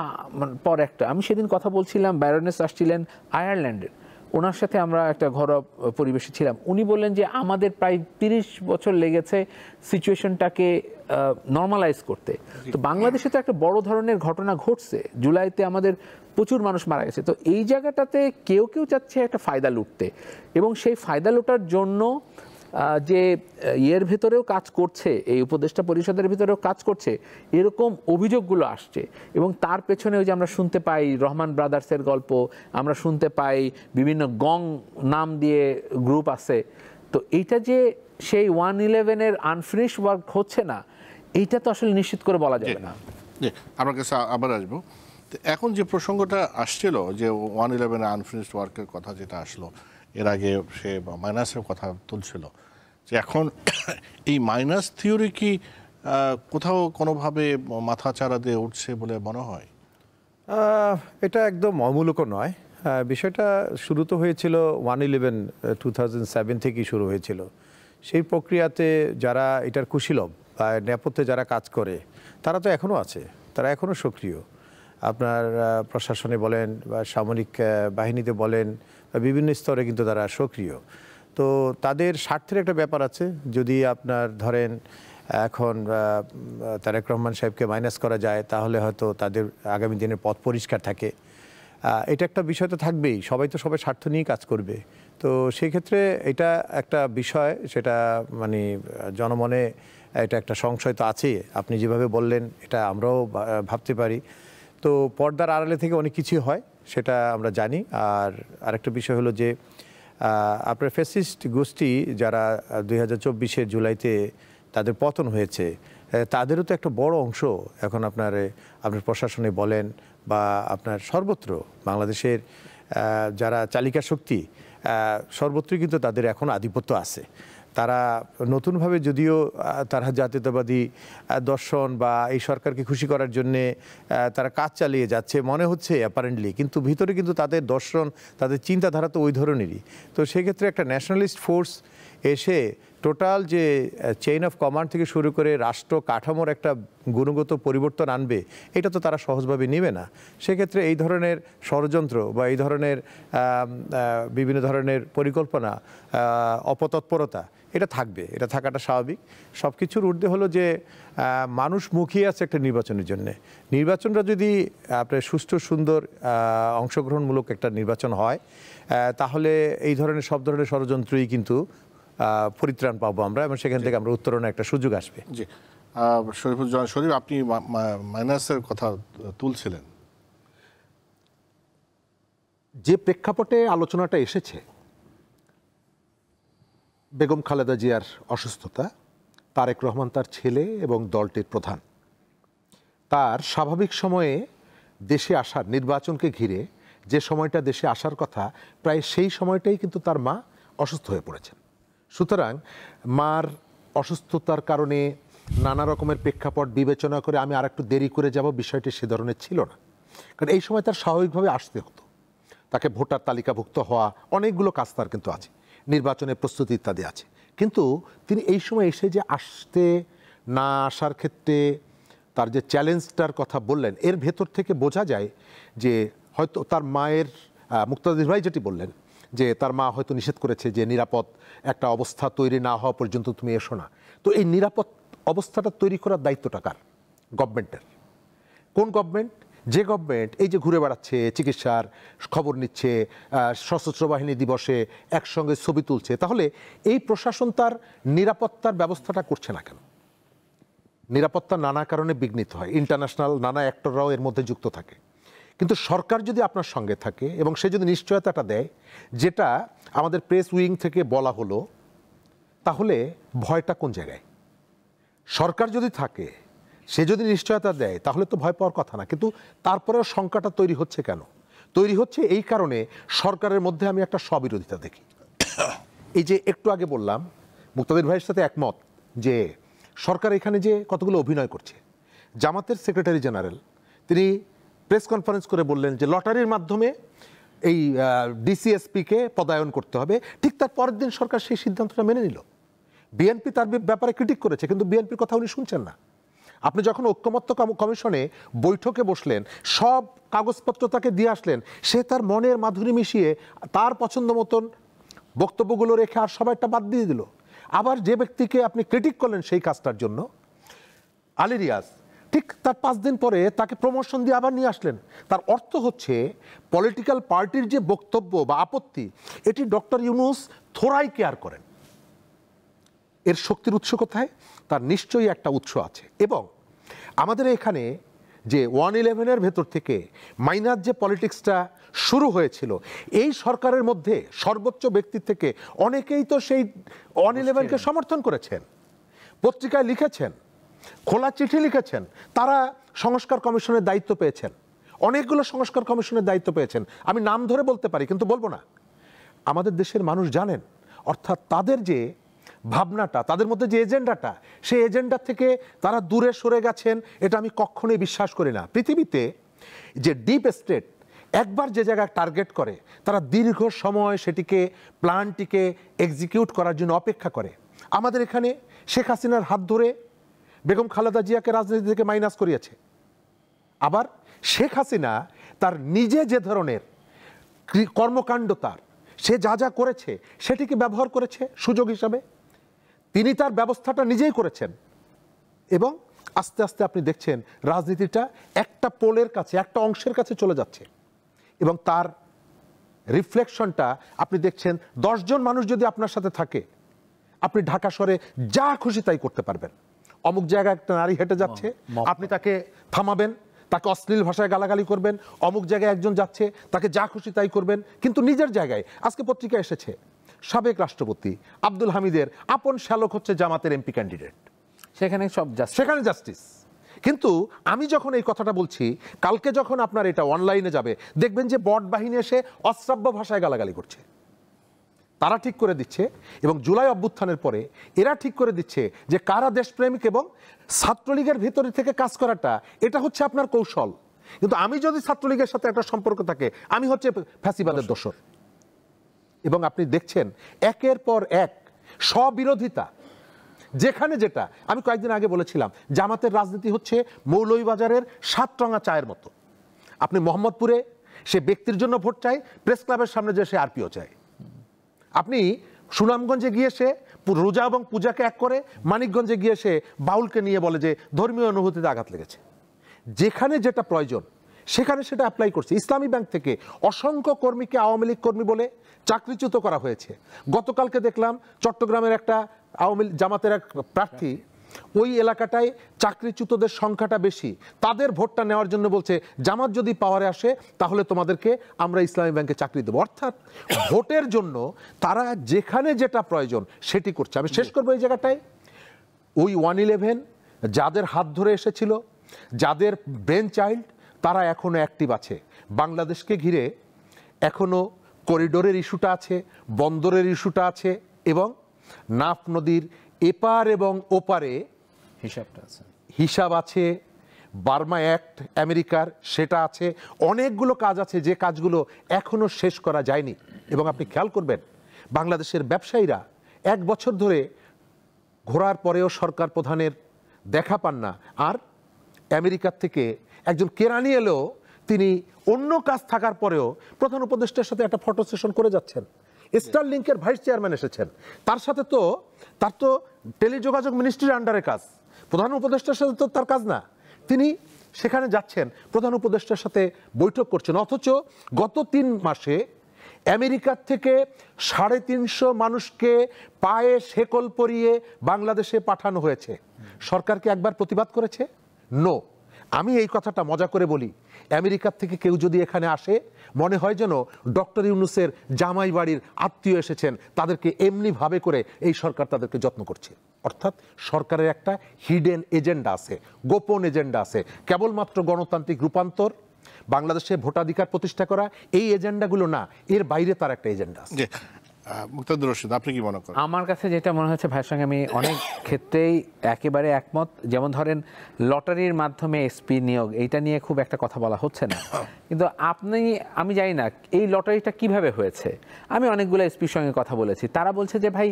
পর একটা। আমি সেদিন কথা বলছিলাম, ব্যারনেস আসছিলেন আয়ারল্যান্ডের, ওনার সাথে আমরা একটা ঘরোয়া পরিবেশে ছিলাম, উনি বললেন যে আমাদের প্রায় 30 বছর লেগেছে সিচুয়েশনটাকে নর্মালাইজ করতে। তো বাংলাদেশে তো একটা বড় ধরনের ঘটনা ঘটছে, জুলাইতে আমাদের প্রচুর মানুষ মারা গেছে। তো এই জায়গাটাতে কেউ কেউ চাচ্ছে একটা ফায়দা লুটতে, এবং সেই ফায়দা লুটার জন্য যে ইয়ের ভেতরেও কাজ করছে, এই উপদেষ্টা পরিষদের ভিতরেও কাজ করছে, এরকম অভিযোগগুলো আসছে। এবং তার পেছনে ওই যে আমরা শুনতে পাই রহমান ব্রাদার্সের গল্প, আমরা শুনতে পাই বিভিন্ন গং নাম দিয়ে গ্রুপ আছে। তো এইটা যে সেই 111-এর আনফিনিশড ওয়ার্ক হচ্ছে না, এইটা তো আসলে নিশ্চিত করে বলা যাবে না। আমার কাছে আবার আসবো। এখন যে প্রসঙ্গটা আসছিল যে 111 আনফিনিশড ওয়ার্কের কথা যেটা আসলো, এর আগে সে মাইনাসের কথা তুলছিল, যে এখন এই মাইনাস থিওরি কি কোথাও কোনোভাবে মাথাচাড়া দিয়ে উঠছে বলে মনে হয়? এটা একদম অমূলক নয়। বিষয়টা শুরু তো হয়েছিল 111 2007 থেকেই শুরু হয়েছিল। সেই প্রক্রিয়াতে যারা এটার কুশীলব বা নেপথ্যে যারা কাজ করে তারা তো এখনও আছে, তারা এখনও সক্রিয়। আপনার প্রশাসনে বলেন বা সামরিক বাহিনীতে বলেন বা বিভিন্ন স্তরে কিন্তু তারা সক্রিয়। তো তাদের স্বার্থের একটা ব্যাপার আছে। যদি আপনার ধরেন এখন তারেক রহমান সাহেবকে মাইনাস করা যায়, তাহলে হয়তো তাদের আগামী দিনের পথ পরিষ্কার থাকে। এটা একটা বিষয় তো থাকবেই, সবাই তো সবাই স্বার্থ নিয়ে কাজ করবে। তো সেই ক্ষেত্রে এটা একটা বিষয়, সেটা মানে জনমনে এটা একটা সংশয় তো আছে। আপনি যেভাবে বললেন এটা আমরাও ভাবতে পারি। তো পর্দার আড়ালে থেকে অনেক কিছু হয়, সেটা আমরা জানি। আর আরেকটা বিষয় হলো যে আপনার ফ্যাসিস্ট গোষ্ঠী যারা 2024-এর জুলাইতে তাদের পতন হয়েছে, তাদেরও তো একটা বড় অংশ এখন আপনার প্রশাসনে বলেন বা আপনার সর্বত্র বাংলাদেশের যারা চালিকা শক্তি, সর্বত্রই কিন্তু তাদের এখন আধিপত্য আছে। তারা নতুনভাবে যদিও তারা জাতীয়তাবাদী দর্শন বা এই সরকারকে খুশি করার জন্যে তারা কাজ চালিয়ে যাচ্ছে মনে হচ্ছে অ্যাপারেন্টলি, কিন্তু ভিতরে কিন্তু তাদের দর্শন, তাদের চিন্তাধারা তো ওই ধরনেরই। তো সেক্ষেত্রে একটা ন্যাশনালিস্ট ফোর্স এসে টোটাল যে চেইন অফ কমান্ড থেকে শুরু করে রাষ্ট্র কাঠামোর একটা গুণগত পরিবর্তন আনবে, এটা তো তারা সহজভাবে নেবে না। সেক্ষেত্রে এই ধরনের ষড়যন্ত্র বা এই ধরনের বিভিন্ন ধরনের পরিকল্পনা, অপতৎপরতা এটা থাকবে, এটা থাকাটা স্বাভাবিক। সব কিছুর ঊর্ধ্বে হলো যে মানুষ মুখিয়ে আছে একটা নির্বাচনের জন্য। নির্বাচনটা যদি আপনার সুষ্ঠু সুন্দর অংশগ্রহণমূলক একটা নির্বাচন হয়, তাহলে এই ধরনের সব ধরনের ষড়যন্ত্রই কিন্তু পরিত্রাণ পাবো আমরা, এবং সেখান থেকে আমরা উত্তরণের একটা সুযোগ আসবে। জি, শরীফুজ্জামান শরীফ, আপনি মাইনাসের কথা তুলছিলেন। যে প্রেক্ষাপটে আলোচনাটা এসেছে, বেগম খালেদা জিয়ার অসুস্থতা, তারেক রহমান তার ছেলে এবং দলটির প্রধান, তার স্বাভাবিক সময়ে দেশে আসার, নির্বাচনকে ঘিরে যে সময়টা দেশে আসার কথা, প্রায় সেই সময়টাই কিন্তু তার মা অসুস্থ হয়ে পড়েছেন। সুতরাং মার অসুস্থতার কারণে নানা রকমের প্রেক্ষাপট বিবেচনা করে আমি আর একটু দেরি করে যাব, বিষয়টি সে ধরনের ছিল না। কারণ এই সময় তার স্বাভাবিকভাবে আসতে হতো, তাকে ভোটার তালিকাভুক্ত হওয়া, অনেকগুলো কাজ তার কিন্তু আছে, নির্বাচনের প্রস্তুতি ইত্যাদি আছে। কিন্তু তিনি এই সময় এসে যে আসতে না আসার ক্ষেত্রে তার যে চ্যালেঞ্জটার কথা বললেন, এর ভেতর থেকে বোঝা যায় যে হয়তো তার মায়ের, মুক্তাদির ভাই যেটি বললেন যে তার মা হয়তো নিষেধ করেছে যে নিরাপদ একটা অবস্থা তৈরি না হওয়া পর্যন্ত তুমি এসো না। তো এই নিরাপদ অবস্থাটা তৈরি করার দায়িত্বটা কার? গভর্নমেন্টের। কোন গভর্নমেন্ট? যে গভর্নমেন্ট এই যে ঘুরে বেড়াচ্ছে, চিকিৎসার খবর নিচ্ছে, সশস্ত্র বাহিনী দিবসে একসঙ্গে ছবি তুলছে, তাহলে এই প্রশাসন তার নিরাপত্তার ব্যবস্থাটা করছে না কেন? নিরাপত্তা নানা কারণে বিঘ্নিত হয়, ইন্টারন্যাশনাল নানা অ্যাক্টররাও এর মধ্যে যুক্ত থাকে। কিন্তু সরকার যদি আপনার সঙ্গে থাকে এবং সে যদি নিশ্চয়তাটা দেয়, যেটা আমাদের প্রেস উইং থেকে বলা হলো, তাহলে ভয়টা কোন জায়গায়? সরকার যদি থাকে, সে যদি নিশ্চয়তা দেয়, তাহলে তো ভয় পাওয়ার কথা না। কিন্তু তারপরেও শঙ্কাটা তৈরি হচ্ছে কেন? তৈরি হচ্ছে এই কারণে সরকারের মধ্যে আমি একটা স্ববিরোধিতা দেখি। এই যে একটু আগে বললাম, মুক্তাদির ভাইয়ের সাথে একমত যে সরকার এখানে যে কতগুলো অভিনয় করছে। জামাতের সেক্রেটারি জেনারেল তিনি প্রেস কনফারেন্স করে বললেন যে লটারির মাধ্যমে এই ডিসিএসপিকে পদায়ন করতে হবে, ঠিক তার পরের দিন সরকার সেই সিদ্ধান্তটা মেনে নিল। বিএনপি তার ব্যাপারে ক্রিটিক করেছে, কিন্তু বিএনপির কথা উনি শুনছেন না। আপনি যখন ঐক্যমত্য কমিশনে বৈঠকে বসলেন, সব কাগজপত্র তাকে দিয়ে আসলেন, সে তার মনের মাধুরী মিশিয়ে তার পছন্দ মতন বক্তব্যগুলো রেখে আর সবাইটা বাদ দিয়ে দিল। আবার যে ব্যক্তিকে আপনি ক্রিটিক করলেন সেই কাজটার জন্য, আলী রিয়াজ, ঠিক তার 5 দিন পরে তাকে প্রমোশন দিয়ে আবার নিয়ে আসলেন। তার অর্থ হচ্ছে পলিটিক্যাল পার্টির যে বক্তব্য বা আপত্তি, এটি ডক্টর ইউনূস থোড়াই কেয়ার করেন। এর শক্তির উৎস কোথায়? তার নিশ্চয়ই একটা উৎস আছে। এবং আমাদের এখানে যে 111-এর ভেতর থেকে মাইনাস যে পলিটিক্সটা শুরু হয়েছিল, এই সরকারের মধ্যে সর্বোচ্চ ব্যক্তি থেকে অনেকেই তো সেই 111-কে সমর্থন করেছেন, পত্রিকায় লিখেছেন, খোলা চিঠি লিখেছেন, তারা সংস্কার কমিশনের দায়িত্ব পেয়েছেন, অনেকগুলো সংস্কার কমিশনের দায়িত্ব পেয়েছেন। আমি নাম ধরে বলতে পারি কিন্তু বলবো না। আমাদের দেশের মানুষ জানেন, অর্থাৎ তাদের যে ভাবনাটা, তাদের মধ্যে যে এজেন্ডাটা, সেই এজেন্ডা থেকে তারা দূরে সরে গেছেন, এটা আমি কখনোই বিশ্বাস করি না। পৃথিবীতে যে ডিপ স্টেট একবার যে জায়গায় টার্গেট করে, তারা দীর্ঘ সময় সেটিকে, প্ল্যানটিকে এক্সিকিউট করার জন্য অপেক্ষা করে। আমাদের এখানে শেখ হাসিনার হাত ধরে বেগম খালেদা জিয়াকে রাজনীতি থেকে মাইনাস করিয়েছে। আবার শেখ হাসিনা তার নিজে যে ধরনের কর্মকাণ্ড, তার সে যা যা করেছে সেটিকে ব্যবহার করেছে সুযোগ হিসাবে। তিনি তার ব্যবস্থাটা নিজেই করেছেন এবং আস্তে আস্তে আপনি দেখছেন রাজনীতিটা একটা পোলের কাছে, একটা অংশের কাছে চলে যাচ্ছে। এবং তার রিফ্লেকশনটা আপনি দেখছেন, 10 জন মানুষ যদি আপনার সাথে থাকে, আপনি ঢাকা শহরে যা খুশি তাই করতে পারবেন। অমুক জায়গায় একটা নারী হেঁটে যাচ্ছে, আপনি তাকে থামাবেন, তাকে অশ্লীল ভাষায় গালাগালি করবেন। অমুক জায়গায় একজন যাচ্ছে, তাকে যা খুশি তাই করবেন। কিন্তু নিজের জায়গায় আজকে পত্রিকা এসেছে, সাবেক রাষ্ট্রপতি আব্দুল হামিদের আপন শ্যালক হচ্ছে জামাতের এমপি ক্যান্ডিডেট, সেখানে সেখানে জাস্টিস। কিন্তু আমি যখন এই কথাটা বলছি, কালকে যখন আপনার এটা অনলাইনে যাবে, দেখবেন যে বট বাহিনী এসে অশ্রাব্য ভাষায় গালাগালি করছে। তারা ঠিক করে দিচ্ছে, এবং জুলাই অভ্যুত্থানের পরে এরা ঠিক করে দিচ্ছে যে কারা দেশপ্রেমিক, এবং ছাত্রলীগের ভেতরে থেকে কাজ করাটা এটা হচ্ছে আপনার কৌশল। কিন্তু আমি যদি ছাত্রলীগের সাথে একটা সম্পর্ক থাকে, আমি হচ্ছে ফ্যাসিবাদের দোসর। এবং আপনি দেখছেন একের পর এক স্ববিরোধিতা, যেখানে যেটা আমি কয়েকদিন আগে বলেছিলাম, জামাতের রাজনীতি হচ্ছে মৌলভীবাজারের 7 রঙা চায়ের মতো। আপনি মোহাম্মদপুরে সে ব্যক্তির জন্য ভোট চায়, প্রেস ক্লাবের সামনে যে সে আরপিও চায়। আপনি সুনামগঞ্জে গিয়ে সে রোজা এবং পূজাকে এক করে, মানিকগঞ্জে গিয়ে সে বাউলকে নিয়ে বলে যে ধর্মীয় অনুভূতিতে আঘাত লেগেছে। যেখানে যেটা প্রয়োজন সেখানে সেটা অ্যাপ্লাই করছে। ইসলামী ব্যাংক থেকে অসংখ্য কর্মীকে আওয়ামী লীগ কর্মী বলে চাকরিচ্যুত করা হয়েছে। গতকালকে দেখলাম চট্টগ্রামের একটা জামাতের এক প্রার্থী, ওই এলাকাটায় চাকরিচ্যুতদের সংখ্যাটা বেশি, তাদের ভোটটা নেওয়ার জন্য বলছে জামাত যদি পাওয়ারে আসে তাহলে তোমাদেরকে আমরা ইসলামী ব্যাংকে চাকরি দেবো। অর্থাৎ ভোটের জন্য তারা যেখানে যেটা প্রয়োজন সেটি করছে। আমি শেষ করবো এই জায়গাটায়, ওই 111 যাদের হাত ধরে এসেছিল, যাদের ব্রেন চাইল্ড, তারা এখনো অ্যাক্টিভ আছে। বাংলাদেশকে ঘিরে এখনো করিডোরের ইস্যুটা আছে, বন্দরের ইস্যুটা আছে, এবং নাফ নদীর এপার এবং ওপারে হিসাবটা আছে, হিসাব আছে, বার্মা অ্যাক্ট আমেরিকার সেটা আছে, অনেকগুলো কাজ আছে যে কাজগুলো এখনো শেষ করা যায়নি। এবং আপনি খেয়াল করবেন বাংলাদেশের ব্যবসায়ীরা 1 বছর ধরে ঘোরার পরেও সরকার প্রধানের দেখা পান না, আর আমেরিকার থেকে একজন কেরানি এলেও তিনি অন্য কাজ থাকার পরেও প্রধান উপদেষ্টার সাথে একটা ফটো সেশন করে যাচ্ছেন। স্টারলিংকের ভাইস চেয়ারম্যান এসেছেন, তার সাথে তো তার তো টেলিযোগাযোগ মিনিস্ট্রির আন্ডারে কাজ, প্রধান উপদেষ্টার সাথে তো তার কাজ না। তিনি সেখানে যাচ্ছেন, প্রধান উপদেষ্টার সাথে বৈঠক করছেন, অথচ গত 3 মাসে আমেরিকার থেকে 350 মানুষকে পায়ে শেকল পরিয়ে বাংলাদেশে পাঠানো হয়েছে। সরকারকে একবার প্রতিবাদ করেছে? নো। আমি এই কথাটা মজা করে বলি, আমেরিকার থেকে কেউ যদি এখানে আসে মনে হয় যেন ডক্টর ইউনূসের জামাই বাড়ির আত্মীয় এসেছেন, তাদেরকে এমনি ভাবে করে এই সরকার তাদেরকে যত্ন করছে। অর্থাৎ সরকারের একটা হিডেন এজেন্ডা আছে, গোপন এজেন্ডা আছে, কেবলমাত্র গণতান্ত্রিক রূপান্তর, বাংলাদেশে ভোটাধিকার প্রতিষ্ঠা করা, এই এজেন্ডাগুলো না, এর বাইরে তার একটা এজেন্ডা আছে। মুক্তাদির রশিদ, আপনি কি মনে করেন? আমার কাছে যেটা মনে হচ্ছে ভাইয়ের সঙ্গে আমি অনেক ক্ষেত্রেই একেবারে একমত। যেমন ধরেন লটারির মাধ্যমে এসপি নিয়োগ, এইটা নিয়ে খুব একটা কথা বলা হচ্ছে না, কিন্তু আমি জানি না এই লটারিটা কিভাবে হয়েছে। আমি অনেকগুলো এসপির সঙ্গে কথা বলেছি, তারা বলছে যে ভাই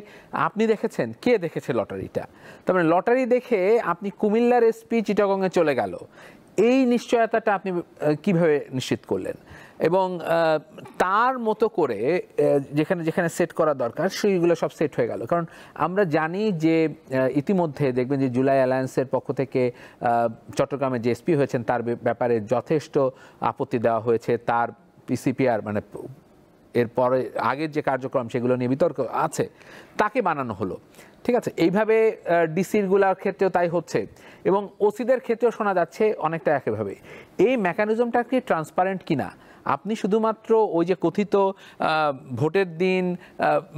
আপনি দেখেছেন, কে দেখেছে লটারিটা? তার মানে লটারি দেখে আপনি কুমিল্লার এসপি চিটাগংয়ে চলে গেল, এই নিশ্চয়তাটা আপনি কিভাবে নিশ্চিত করলেন? এবং তার মতো করে যেখানে যেখানে সেট করা দরকার সেইগুলো সব সেট হয়ে গেল। কারণ আমরা জানি যে ইতিমধ্যে দেখবেন যে জুলাই অ্যালায়েন্সের পক্ষ থেকে চট্টগ্রামে যে এসপি হয়েছেন তার ব্যাপারে যথেষ্ট আপত্তি দেওয়া হয়েছে, তার পিসিপিআর মানে এরপরে আগের যে কার্যক্রম সেগুলো নিয়ে বিতর্ক আছে, তাকে বানানো হলো। ঠিক আছে, এইভাবে ডিসিরগুলোর ক্ষেত্রেও তাই হচ্ছে এবং ওসিদের ক্ষেত্রেও শোনা যাচ্ছে অনেকটা একইভাবে। এই মেকানিজমটা কি ট্রান্সপারেন্ট কিনা? আপনি শুধুমাত্র ওই যে কথিত ভোটের দিন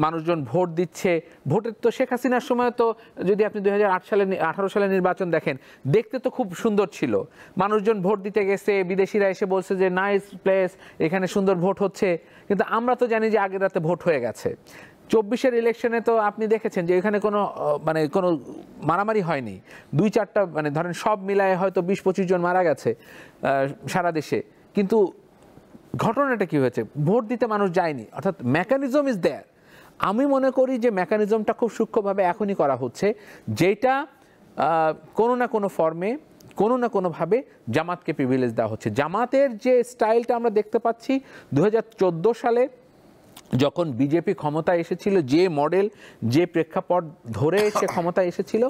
মানুষজন ভোট দিচ্ছে, ভোটের তো শেখ হাসিনার সময় তো যদি আপনি 2018 সালে নির্বাচন দেখেন, দেখতে তো খুব সুন্দর ছিল, মানুষজন ভোট দিতে গেছে, বিদেশিরা এসে বলছে যে নাইস প্লেস, এখানে সুন্দর ভোট হচ্ছে, কিন্তু আমরা তো জানি যে আগের রাতে ভোট হয়ে গেছে। 24-এর ইলেকশনে তো আপনি দেখেছেন যে এখানে কোনো মারামারি হয়নি, 2-4টা মানে ধরেন সব মিলায় হয়তো 20-25 জন মারা গেছে সারা দেশে, কিন্তু ঘটনাটা কি হয়েছে? ভোট দিতে মানুষ যায়নি। অর্থাৎ মেকানিজম ইজ দেয়ার। আমি মনে করি যে মেকানিজমটা খুব সূক্ষ্মভাবে এখনই করা হচ্ছে, যেটা কোনো না কোনো ফর্মে কোনো না কোনোভাবে জামাতকে প্রিভিলেজ দেওয়া হচ্ছে। জামাতের যে স্টাইলটা আমরা দেখতে পাচ্ছি 2014 সালে যখন বিজেপি ক্ষমতায় এসেছিল, যে মডেল যে প্রেক্ষাপট ধরে সে ক্ষমতায় এসেছিল,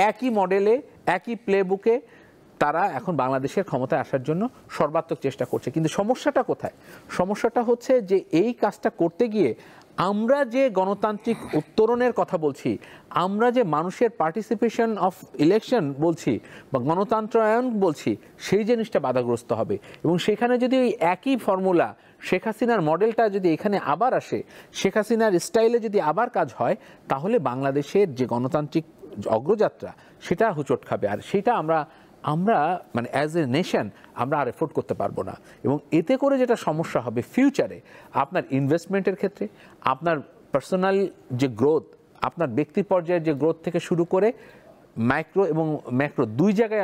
একই মডেলে একই প্লেবুকে তারা এখন বাংলাদেশের ক্ষমতায় আসার জন্য সর্বাত্মক চেষ্টা করছে। কিন্তু সমস্যাটা কোথায়? সমস্যাটা হচ্ছে যে এই কাজটা করতে গিয়ে আমরা যে গণতান্ত্রিক উত্তরণের কথা বলছি, আমরা যে মানুষের পার্টিসিপেশন অফ ইলেকশন বলছি বা গণতন্ত্রায়ন বলছি, সেই জিনিসটা বাধাগ্রস্ত হবে। এবং সেখানে যদি ওই একই ফর্মুলা শেখ হাসিনার মডেলটা যদি এখানে আবার আসে, শেখ হাসিনার স্টাইলে যদি আবার কাজ হয়, তাহলে বাংলাদেশের যে গণতান্ত্রিক অগ্রযাত্রা সেটা হুঁচট খাবে। আর সেটা আমরা মানে অ্যাজ এ নেশন আমরা আর এফোর্ড করতে পারবো না। এবং এতে করে যেটা সমস্যা হবে ফিউচারে, আপনার ইনভেস্টমেন্টের ক্ষেত্রে, আপনার পার্সোনাল যে গ্রোথ, আপনার ব্যক্তি পর্যায়ের যে গ্রোথ থেকে শুরু করে মাইক্রো এবং ম্যাক্রো 2 জায়গায়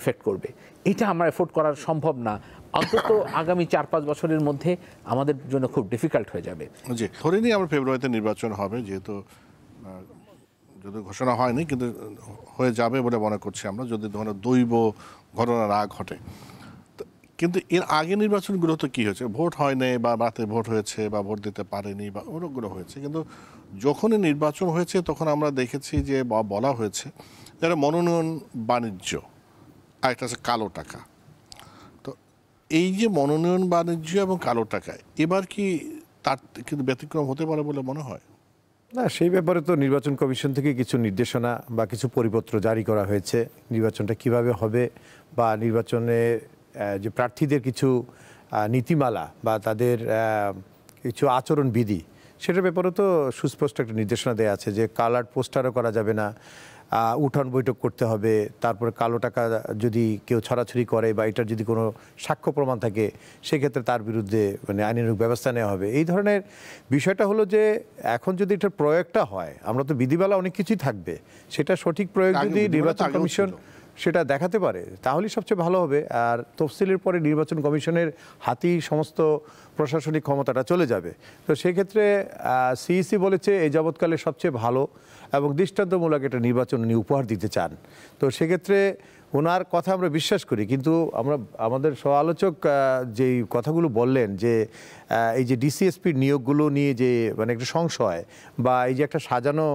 এফেক্ট করবে। এটা আমরা এফোর্ড করা সম্ভব না, অন্তত আগামী 4-5 বছরের মধ্যে আমাদের জন্য খুব ডিফিকাল্ট হয়ে যাবে। জি, ধরে নিই আমরা ফেব্রুয়ারিতে নির্বাচন হবে, যেহেতু যদি ঘোষণা হয়নি কিন্তু হয়ে যাবে বলে মনে করছি আমরা, যদি ধরনের দৈব ঘটনা না ঘটে। কিন্তু এর আগে নির্বাচনগুলো তো কী হয়েছে, ভোট হয়নি বা রাতে ভোট হয়েছে বা ভোট দিতে পারেনি বা ওরকগুলো হয়েছে, কিন্তু যখনই নির্বাচন হয়েছে তখন আমরা দেখেছি যে বলা হয়েছে যারা মনোনয়ন বাণিজ্য, আর একটা আছে কালো টাকা। তো এই যে মনোনয়ন বাণিজ্য এবং কালো টাকা, এবার কি তার কিন্তু ব্যতিক্রম হতে পারে বলে মনে হয়? না, সেই ব্যাপারে তো নির্বাচন কমিশন থেকে কিছু নির্দেশনা বা কিছু পরিপত্র জারি করা হয়েছে। নির্বাচনটা কিভাবে হবে বা নির্বাচনে যে প্রার্থীদের কিছু নীতিমালা বা তাদের কিছু আচরণবিধি, সেটার ব্যাপারে তো সুস্পষ্ট একটা নির্দেশনা দেওয়া আছে যে কালার পোস্টারও করা যাবে না, উঠান বৈঠক করতে হবে, তারপরে কালো টাকা যদি কেউ ছড়াছড়ি করে বা এটার যদি কোনো সাক্ষ্য প্রমাণ থাকে সেক্ষেত্রে তার বিরুদ্ধে মানে আইনানুগ ব্যবস্থা নেওয়া হবে। এই ধরনের বিষয়টা হলো যে এখন যদি এটার প্রয়োগটা হয়, আমরা তো বিধিমালা অনেক কিছুই থাকবে, সেটা সঠিক প্রয়োগ আগে যদি বিধিমালা তো নির্বাচন আগেও কমিশন ছিল। সেটা দেখাতে পারে তাহলেই সবচেয়ে ভালো হবে। আর তফসিলের পরে নির্বাচন কমিশনের হাতেই সমস্ত প্রশাসনিক ক্ষমতাটা চলে যাবে। তো সেক্ষেত্রে সিইসি বলেছে এই যাবৎকালে সবচেয়ে ভালো এবং দৃষ্টান্তমূলক একটা নির্বাচন উনি উপহার দিতে চান। তো সেক্ষেত্রে ওনার কথা আমরা বিশ্বাস করি, কিন্তু আমরা আমাদের সহ-আলোচক যেই কথাগুলো বললেন যে এই যে ডিসিএসপির নিয়োগগুলো নিয়ে যে মানে একটা সংশয় বা এই যে একটা সাজানো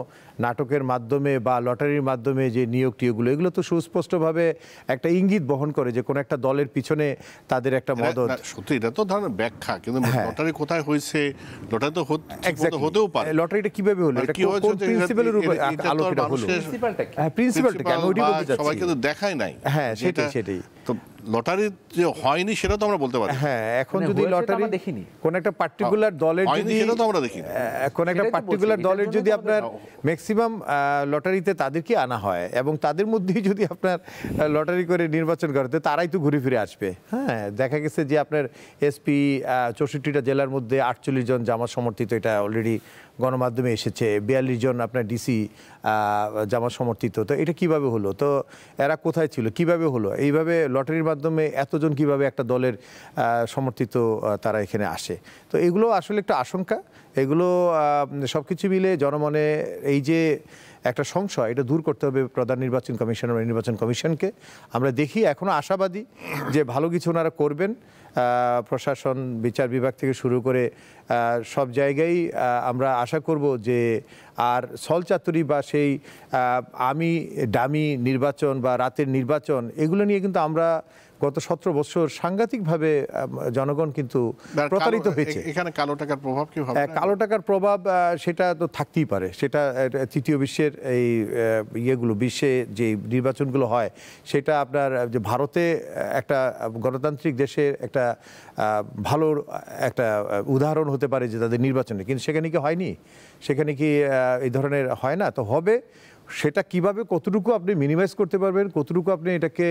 নাটকের মাধ্যমে বা লটারির মাধ্যমে যে নিয়োগ টিয়োগগুলো, এগুলো তো সুস্পষ্টভাবে একটা ইঙ্গিত বহন করে যে কোনো একটা দলের পিছনে তাদের একটা মদত। সত্যি এটা তো ধরেন ব্যাখ্যা, কিন্তু লটারি কোথায় হয়েছে, লটারি তো Exactly. হতেও পারে। লটারিটা কিভাবে হলো, মানে এটা কি হয়েছে কোন যে প্রিন্সিপালের উপর এটা তো আলোকিত হলো? মানুষের হ্যাঁ, প্রিন্সিপালটা আমি ওইটাই বলতে চাচ্ছি। সবাই কিন্তু দেখায় নাই। হ্যাঁ, যেটা- সেটাই। তো লটারি যে হয়নি সেটা তো আমরা বলতে পারি। হ্যাঁ, এখন মানে যদি হয়েছে তো লটারি আমরা দেখিনি। কোন একটা পার্টিকুলার দলের হয়নি যদি সেটা তো আমরা দেখিনি। কোন একটা সেটাই তো পার্টিকুলার বলছি, দলের এটার যদি জন্য তো আপনার ম্যাক্সিমাম লটারিতে তাদেরকে আনা হয় এবং তাদের মধ্যেই যদি আপনার লটারি করে নির্বাচন করতে, তারাই তো ঘুরে ফিরে আসবে। হ্যাঁ, দেখা গেছে যে আপনার এসপি 64টা জেলার মধ্যে 48 জন জামাত সমর্থিত, এটা অলরেডি গণমাধ্যমে এসেছে। 42 জন আপনার ডিসি জামাত সমর্থিত। তো এটা কিভাবে হলো? তো এরা কোথায় ছিল, কিভাবে হলো? এইভাবে লটারির মাধ্যমে এতজন কিভাবে একটা দলের সমর্থিত তারা এখানে আসে? তো এগুলো আসলে একটা আশঙ্কা। এগুলো সব কিছু মিলে জনমনে এই যে একটা সংশয়, এটা দূর করতে হবে প্রধান নির্বাচন কমিশন এবং নির্বাচন কমিশনকে। আমরা দেখি এখনো আশাবাদী যে ভালো কিছু ওনারা করবেন। প্রশাসন, বিচার বিভাগ থেকে শুরু করে সব জায়গায় আমরা আশা করব যে আর ছলচাতুরি বা সেই আমি ডামি নির্বাচন বা রাতের নির্বাচন, এগুলো নিয়ে কিন্তু আমরা গত 17 বছর সাংঘাতিকভাবে জনগণ কিন্তু প্রতারিত হয়েছে। এখানে কালো টাকার প্রভাব কি হবে? কালো টাকার প্রভাব সেটা তো থাকতেই পারে। সেটা তৃতীয় বিশ্বের এই ইয়েগুলো, বিশ্বে যে নির্বাচনগুলো হয় সেটা আপনার যে ভারতে একটা গণতান্ত্রিক দেশের একটা ভালো একটা উদাহরণ হতে পারে যে তাদের নির্বাচনে, কিন্তু সেখানে কি হয়নি? সেখানে কি এই ধরনের হয় না? তো হবে। সেটা কিভাবে কতটুকু আপনি মিনিমাইজ করতে পারবেন, কতটুকু আপনি এটাকে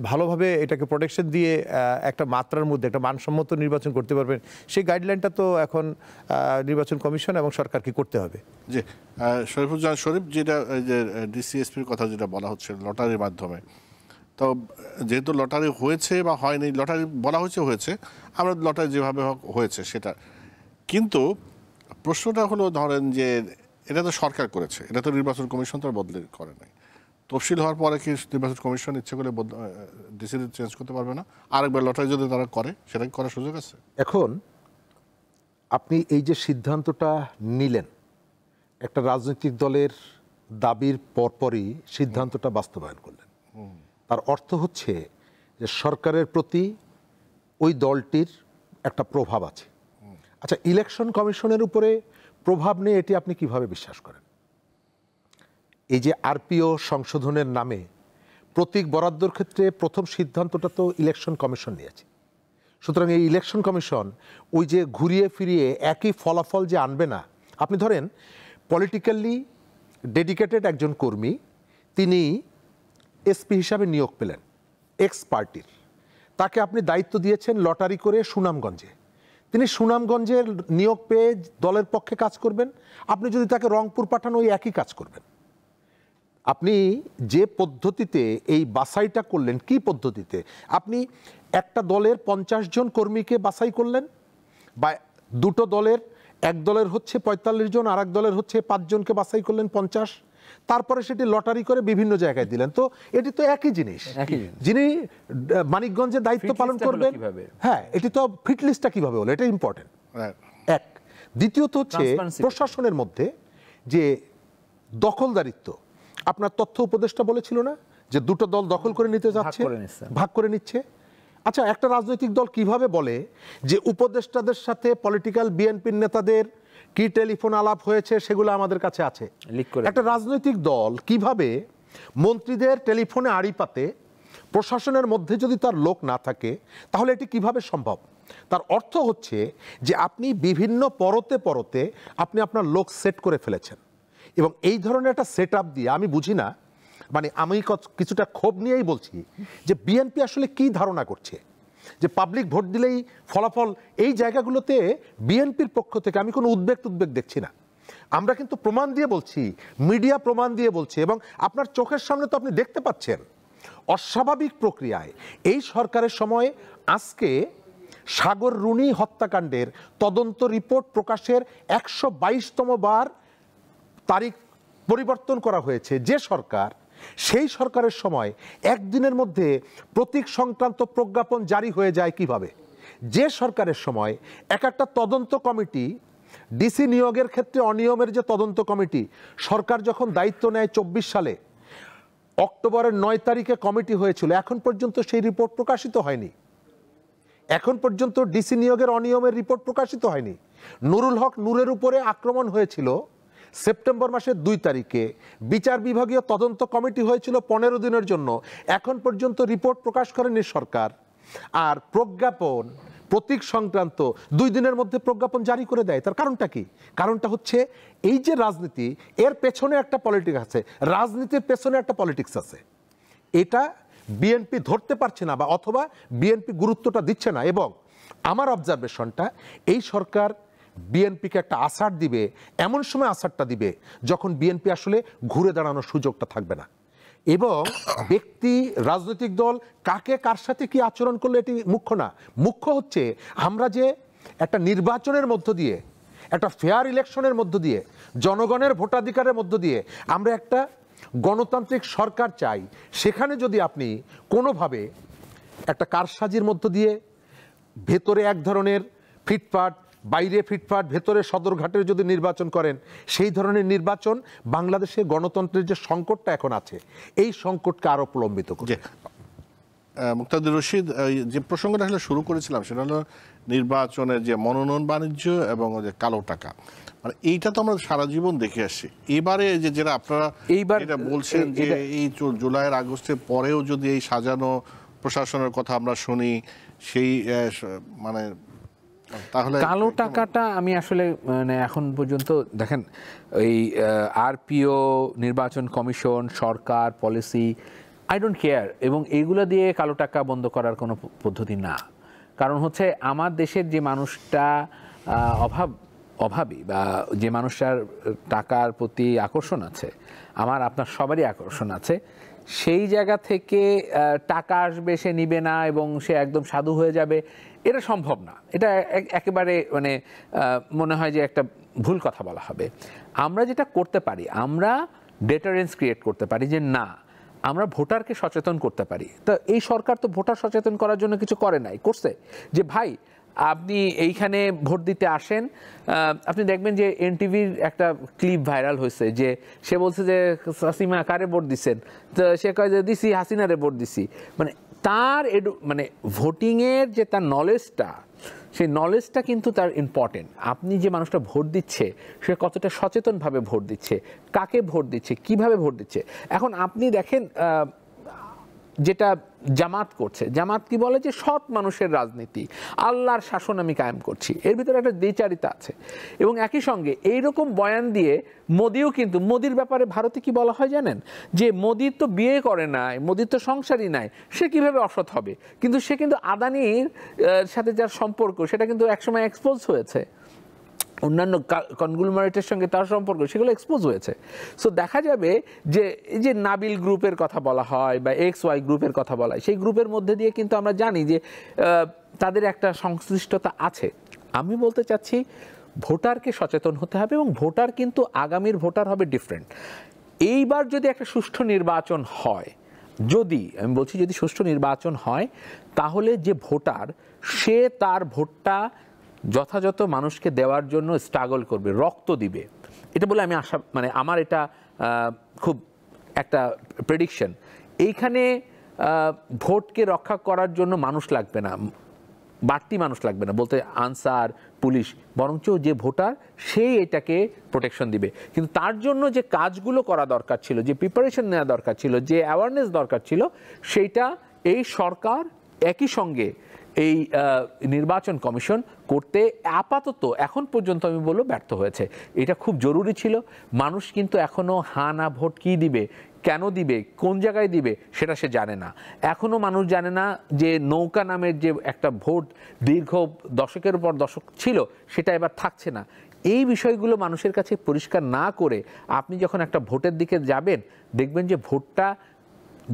ভালোভাবে এটাকে প্রোটেকশন দিয়ে একটা মাত্রার মধ্যে একটা মানসম্মত নির্বাচন করতে পারবেন, সেই গাইডলাইনটা তো এখন নির্বাচন কমিশন এবং সরকারকে করতে হবে। জি, শরীফুজ্জামান শরীফ, যেটা যে ডিসিএসপির কথা যেটা বলা হচ্ছে লটারির মাধ্যমে, তো যেহেতু লটারি হয়েছে বা হয়নি, লটারি বলা হয়েছে, আমরা লটারি যেভাবে হোক হয়েছে সেটা, কিন্তু প্রশ্নটা হলো ধরেন যে এটা তো সরকার করেছে, এটা তো নির্বাচন কমিশন তো আর বদলে করে নাই। তফসিল হওয়ার পরে কি নির্বাচন কমিশন ইচ্ছে করে ডিসিশন চেঞ্জ করতে পারবে না? আরেকবার লটারি যদি তারা করে, সেটা কি করার সুযোগ আছে? এখন আপনি এই যে সিদ্ধান্তটা নিলেন, একটা রাজনৈতিক দলের দাবির পরপরই সিদ্ধান্তটা বাস্তবায়ন করলেন, তার অর্থ হচ্ছে যে সরকারের প্রতি ওই দলটির একটা প্রভাব আছে। আচ্ছা, ইলেকশন কমিশনের উপরে প্রভাব নিয়ে এটি আপনি কিভাবে বিশ্বাস করেন? এই যে আরপিও সংশোধনের নামে প্রতীক বরাদ্দর ক্ষেত্রে প্রথম সিদ্ধান্তটা তো ইলেকশন কমিশন নিয়েছে। সুতরাং এই ইলেকশন কমিশন ওই যে ঘুরিয়ে ফিরিয়ে একই ফলাফল যে আনবে না। আপনি ধরেন পলিটিক্যালি ডেডিকেটেড একজন কর্মী, তিনি এসপি হিসাবে নিয়োগ পেলেন এক্স পার্টির, তাকে আপনি দায়িত্ব দিয়েছেন লটারি করে সুনামগঞ্জে। তিনি সুনামগঞ্জের নিয়োগ পেয়ে দলের পক্ষে কাজ করবেন। আপনি যদি তাকে রংপুর পাঠান, ওই একই কাজ করবেন। আপনি যে পদ্ধতিতে এই বাছাইটা করলেন, কি পদ্ধতিতে আপনি একটা দলের 50 জন কর্মীকে বাছাই করলেন, বা দুটো দলের, এক দলের হচ্ছে 45 জন, আর এক দলের হচ্ছে 5 জনকে বাছাই করলেন 50, তারপরে সেটি লটারি করে বিভিন্ন জায়গায় দিলেন। তো এটি তো একই জিনিস। যিনি মানিকগঞ্জে দায়িত্ব পালন করবেন, হ্যাঁ, এটি তো ফিট লিস্টটা কিভাবে হলো, এটা ইম্পর্টেন্ট। এক, দ্বিতীয়ত হচ্ছে প্রশাসনের মধ্যে যে দখলদারিত্ব। আপনার তথ্য উপদেষ্টা বলেছিল না যে দুটো দল দখল করে নিতে যাচ্ছে, ভাগ করে নিচ্ছে। আচ্ছা, একটা রাজনৈতিক দল কিভাবে বলে যে উপদেষ্টাদের সাথে পলিটিক্যাল বিএনপির নেতাদের কি টেলিফোন আলাপ হয়েছে সেগুলো আমাদের কাছে আছে? একটা রাজনৈতিক দল কিভাবে মন্ত্রীদের টেলিফোনে আড়ি পাতে, প্রশাসনের মধ্যে যদি তার লোক না থাকে, তাহলে এটি কিভাবে সম্ভব? তার অর্থ হচ্ছে যে আপনি বিভিন্ন পরতে পরতে আপনি আপনার লোক সেট করে ফেলেছেন। এবং এই ধরনের একটা সেট আপ দিয়ে আমি বুঝি না, মানে আমি কিছুটা ক্ষোভ নিয়েই বলছি যে বিএনপি আসলে কি ধারণা করছে যে পাবলিক ভোট দিলেই ফলাফল, এই জায়গাগুলোতে বিএনপির পক্ষ থেকে আমি কোনো উদ্বেগ দেখছি না। আমরা কিন্তু প্রমাণ দিয়ে বলছি, মিডিয়া প্রমাণ দিয়ে বলছে, এবং আপনার চোখের সামনে তো আপনি দেখতে পাচ্ছেন অস্বাভাবিক প্রক্রিয়ায় এই সরকারের সময় আজকে সাগর রুনি হত্যাকাণ্ডের তদন্ত রিপোর্ট প্রকাশের 122তম বার তারিখ পরিবর্তন করা হয়েছে। যে সরকার, সেই সরকারের সময় একদিনের মধ্যে প্রতীক সংক্রান্ত প্রজ্ঞাপন জারি হয়ে যায় কিভাবে? যে সরকারের সময় একটা তদন্ত কমিটি, ডিসি নিয়োগের ক্ষেত্রে অনিয়মের যে তদন্ত কমিটি, সরকার যখন দায়িত্ব নেয় 24 সালে অক্টোবরের 9 তারিখে কমিটি হয়েছিল, এখন পর্যন্ত সেই রিপোর্ট প্রকাশিত হয়নি। এখন পর্যন্ত ডিসি নিয়োগের অনিয়মের রিপোর্ট প্রকাশিত হয়নি। নুরুল হক নূরের উপরে আক্রমণ হয়েছিল সেপ্টেম্বর মাসের 2 তারিখে, বিচার বিভাগীয় তদন্ত কমিটি হয়েছিল 15 দিনের জন্য, এখন পর্যন্ত রিপোর্ট প্রকাশ করেনি সরকার। আর প্রজ্ঞাপন, প্রতীক সংক্রান্ত 2 দিনের মধ্যে প্রজ্ঞাপন জারি করে দেয়। তার কারণটা কি? কারণটা হচ্ছে এই যে রাজনীতি, এর পেছনে একটা পলিটিক্স আছে, রাজনীতির পেছনে একটা পলিটিক্স আছে। এটা বিএনপি ধরতে পারছে না, বা অথবা বিএনপি গুরুত্বটা দিচ্ছে না। এবং আমার অবজারভেশনটা, এই সরকার বিএনপিকে একটা আসার দিবে, এমন সময় আসারটা দিবে যখন বিএনপি আসলে ঘুরে দাঁড়ানোর সুযোগটা থাকবে না। এবং ব্যক্তি, রাজনৈতিক দল কাকে কার সাথে কি আচরণ করলে এটি মুখ্য না। মুখ্য হচ্ছে আমরা যে একটা নির্বাচনের মধ্য দিয়ে, একটা ফেয়ার ইলেকশনের মধ্য দিয়ে, জনগণের ভোটাধিকারের মধ্য দিয়ে আমরা একটা গণতান্ত্রিক সরকার চাই। সেখানে যদি আপনি কোনোভাবে একটা কারসাজির মধ্য দিয়ে ভেতরে এক ধরনের ফিটফাট, বাইরে ফিটফাট, ভেতরে সদরঘাটের যদি নির্বাচন করেন, সেই ধরনের নির্বাচন বাংলাদেশে গণতন্ত্রের যে সংকটটা এখন আছে, এই সংকটকে আরো প্রলম্বিত করবে। মুক্তাদির রশিদ, যে প্রসঙ্গটা আসলে শুরু করেছিলাম সেটা হলো নির্বাচনের যে মনোনয়ন বাণিজ্য এবং যে কালো টাকা, মানে এইটা তো আমরা সারা জীবন দেখে আসছি। এবারে যে যেটা আপনারা এটা বলছেন যে এই জুলাইয়ের আগস্টের পরেও যদি এই সাজানো প্রশাসনের কথা আমরা শুনি, সেই মানে তাহলে কালো টাকাটা আমি আসলে মানে এখন পর্যন্ত দেখেন, এই আরপিও, নির্বাচন commission, Sarkar, policy, I don't care, এবং এইগুলো দিয়ে কালো টাকা বন্ধ করার কোনো পদ্ধতি না। কারণ হচ্ছে আমার দেশের যে মানুষটা অভাবী, বা যে মানুষটার টাকার প্রতি আকর্ষণ আছে, আমার আপনার সবারই আকর্ষণ আছে, সেই জায়গা থেকে টাকা আসবে, সে নিবে না এবং সে একদম সাধু হয়ে যাবে, এটা সম্ভব না। এটা একেবারে মানে মনে হয় যে একটা ভুল কথা বলা হবে। আমরা যেটা করতে পারি, আমরা ডেটারেন্স ক্রিয়েট করতে পারি, যে না, আমরা ভোটারকে সচেতন করতে পারি। তো এই সরকার তো ভোটার সচেতন করার জন্য কিছু করে নাই, করছে যে ভাই আপনি এইখানে ভোট দিতে আসেন। আপনি দেখবেন যে এনটিভির একটা ক্লিপ ভাইরাল হয়েছে, যে সে বলছে যে হাসিমা কারে ভোট দিচ্ছেন, তো সে কয় যে দিছি হাসিনারে ভোট দিছি। মানে তার মানে ভোটিংয়ের যে তার নলেজটা, সেই নলেজটা কিন্তু তার ইম্পর্টেন্ট। আপনি যে মানুষটা ভোট দিচ্ছে, সে কতটা সচেতনভাবে ভোট দিচ্ছে, কাকে ভোট দিচ্ছে, কিভাবে ভোট দিচ্ছে। এখন আপনি দেখেন যেটা জামাত করছে, জামাত কি বলে যে সৎ মানুষের রাজনীতি, আল্লাহর শাসন আমি কায়েম করছি, এর ভিতরে একটা দ্বিচারিতা আছে। এবং একই সঙ্গে এইরকম বয়ান দিয়ে মোদিও কিন্তু, মোদির ব্যাপারে ভারতে কি বলা হয় জানেন, যে মোদির তো বিয়ে করে নাই, মোদির তো সংসারই নাই, সে কিভাবে অসৎ হবে। কিন্তু সে কিন্তু আদানির সাথে যার সম্পর্ক, সেটা কিন্তু একসময় এক্সপোজ হয়েছে, অন্যান্য কনগ্লোমারেটের সঙ্গে তার সম্পর্ক, সেগুলো এক্সপোজ হয়েছে। সো দেখা যাবে যে এই যে নাবিল গ্রুপের কথা বলা হয় বা XY গ্রুপের কথা বলা হয়, সেই গ্রুপের মধ্যে দিয়ে কিন্তু আমরা জানি যে তাদের একটা সংশ্লিষ্টতা আছে। আমি বলতে চাচ্ছি ভোটারকে সচেতন হতে হবে, এবং ভোটার কিন্তু আগামীর ভোটার হবে ডিফারেন্ট। এইবার যদি একটা সুষ্ঠু নির্বাচন হয়, যদি আমি বলছি যদি সুষ্ঠু নির্বাচন হয়, তাহলে যে ভোটার, সে তার ভোটটা যথাযথ মানুষকে দেওয়ার জন্য স্ট্রাগল করবে, রক্ত দিবে। এটা বলে আমি আশা, মানে আমার এটা খুব একটা প্রেডিকশন। এইখানে ভোটকে রক্ষা করার জন্য মানুষ লাগবে না, বাড়তি মানুষ লাগবে না, বলতে আনসার, পুলিশ, বরঞ্চ যে ভোটার সেই এটাকে প্রোটেকশন দিবে। কিন্তু তার জন্য যে কাজগুলো করা দরকার ছিল, যে প্রিপারেশন নেওয়া দরকার ছিল, যে অ্যাওয়ারনেস দরকার ছিল, সেইটা এই সরকার একই সঙ্গে এই নির্বাচন কমিশন করতে আপাতত এখন পর্যন্ত আমি বলবো ব্যর্থ হয়েছে। এটা খুব জরুরি ছিল। মানুষ কিন্তু এখনো হা না ভোট কি দিবে, কেন দিবে, কোন জায়গায় দিবে সেটা সে জানে না। এখনো মানুষ জানে না যে নৌকা নামের যে একটা ভোট দীর্ঘ দশকের পর দশক ছিল সেটা এবার থাকছে না। এই বিষয়গুলো মানুষের কাছে পরিষ্কার না করে আপনি যখন একটা ভোটের দিকে যাবেন, দেখবেন যে ভোটটা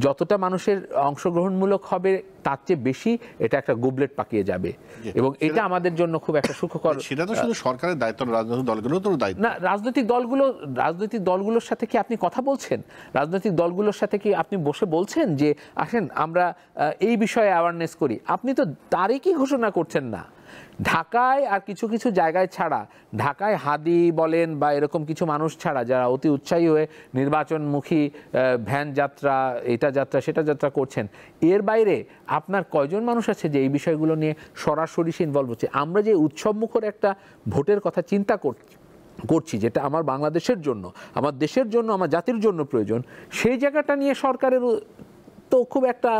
যতটা মানুষের অংশগ্রহণমূলক হবে তার চেয়ে বেশি এটা একটা গুবলেট পাকিয়ে যাবে, এবং এটা আমাদের জন্য খুব একটা সুখকর। সেটা তো শুধু সরকারের দায়িত্ব, রাজনৈতিক দলগুলোর তো দায়িত্ব না। রাজনৈতিক দলগুলোর সাথে কি আপনি কথা বলছেন? রাজনৈতিক দলগুলোর সাথে কি আপনি বসে বলছেন যে আসেন আমরা এই বিষয়ে অ্যাওয়ারনেস করি? আপনি তো তারিখই ঘোষণা করছেন না। ঢাকায় আর কিছু কিছু জায়গায় ছাড়া, ঢাকায় হাদি বলেন বা এরকম কিছু মানুষ ছাড়া যারা অতি উৎসাহী হয়ে নির্বাচনমুখী ভ্যান যাত্রা, এটা যাত্রা সেটা যাত্রা করছেন, এর বাইরে আপনার কয়জন মানুষ আছে যে এই বিষয়গুলো নিয়ে সরাসরি ইনভলভ হচ্ছে? আমরা যে উৎসবমুখর একটা ভোটের কথা চিন্তা করছি, যেটা আমার বাংলাদেশের জন্য, আমার দেশের জন্য, আমার জাতির জন্য প্রয়োজন, সেই জায়গাটা নিয়ে সরকারের তো খুব একটা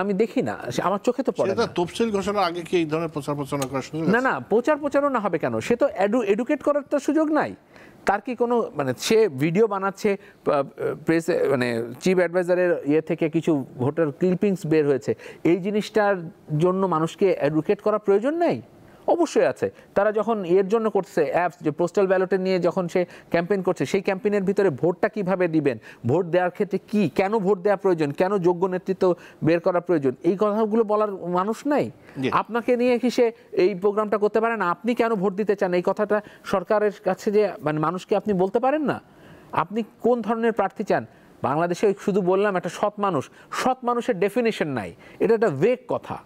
আমি দেখি না, আমার চোখে তো পড়ে না। তফসিল ঘোষণার আগে কি এই ধরনের প্রচার প্রচারণা করার সুযোগ? না, প্রচারণা হবে কেন? সে তো এডুকেট করার তো সুযোগ নাই। তার কি কোনো মানে সে ভিডিও বানাচ্ছে, প্রেস মানে চিফ অ্যাডভাইজারের ইয়ে থেকে কিছু ভোটার ক্লিপিংস বের হয়েছে, এই জিনিসটার জন্য মানুষকে এডুকেট করা প্রয়োজন নাই? অবশ্যই আছে। তারা যখন এর জন্য করছে অ্যাপস, যে পোস্টাল ব্যালটে নিয়ে যখন সে ক্যাম্পেইন করছে, সেই ক্যাম্পেইনের ভিতরে ভোটটা কিভাবে দিবেন, ভোট দেওয়ার ক্ষেত্রে কি, কেন ভোট দেওয়া প্রয়োজন, কেন যোগ্য নেতৃত্ব বের করা প্রয়োজন, এই কথাগুলো বলার মানুষ নাই। আপনাকে নিয়ে কি সে এই প্রোগ্রামটা করতে পারে না? আপনি কেন ভোট দিতে চান এই কথাটা সরকারের কাছে যে মানে মানুষকে আপনি বলতে পারেন না? আপনি কোন ধরনের প্রার্থী চান? বাংলাদেশে শুধু বললাম একটা সৎ মানুষের ডেফিনেশন নাই, এটা একটা ভেগ কথা।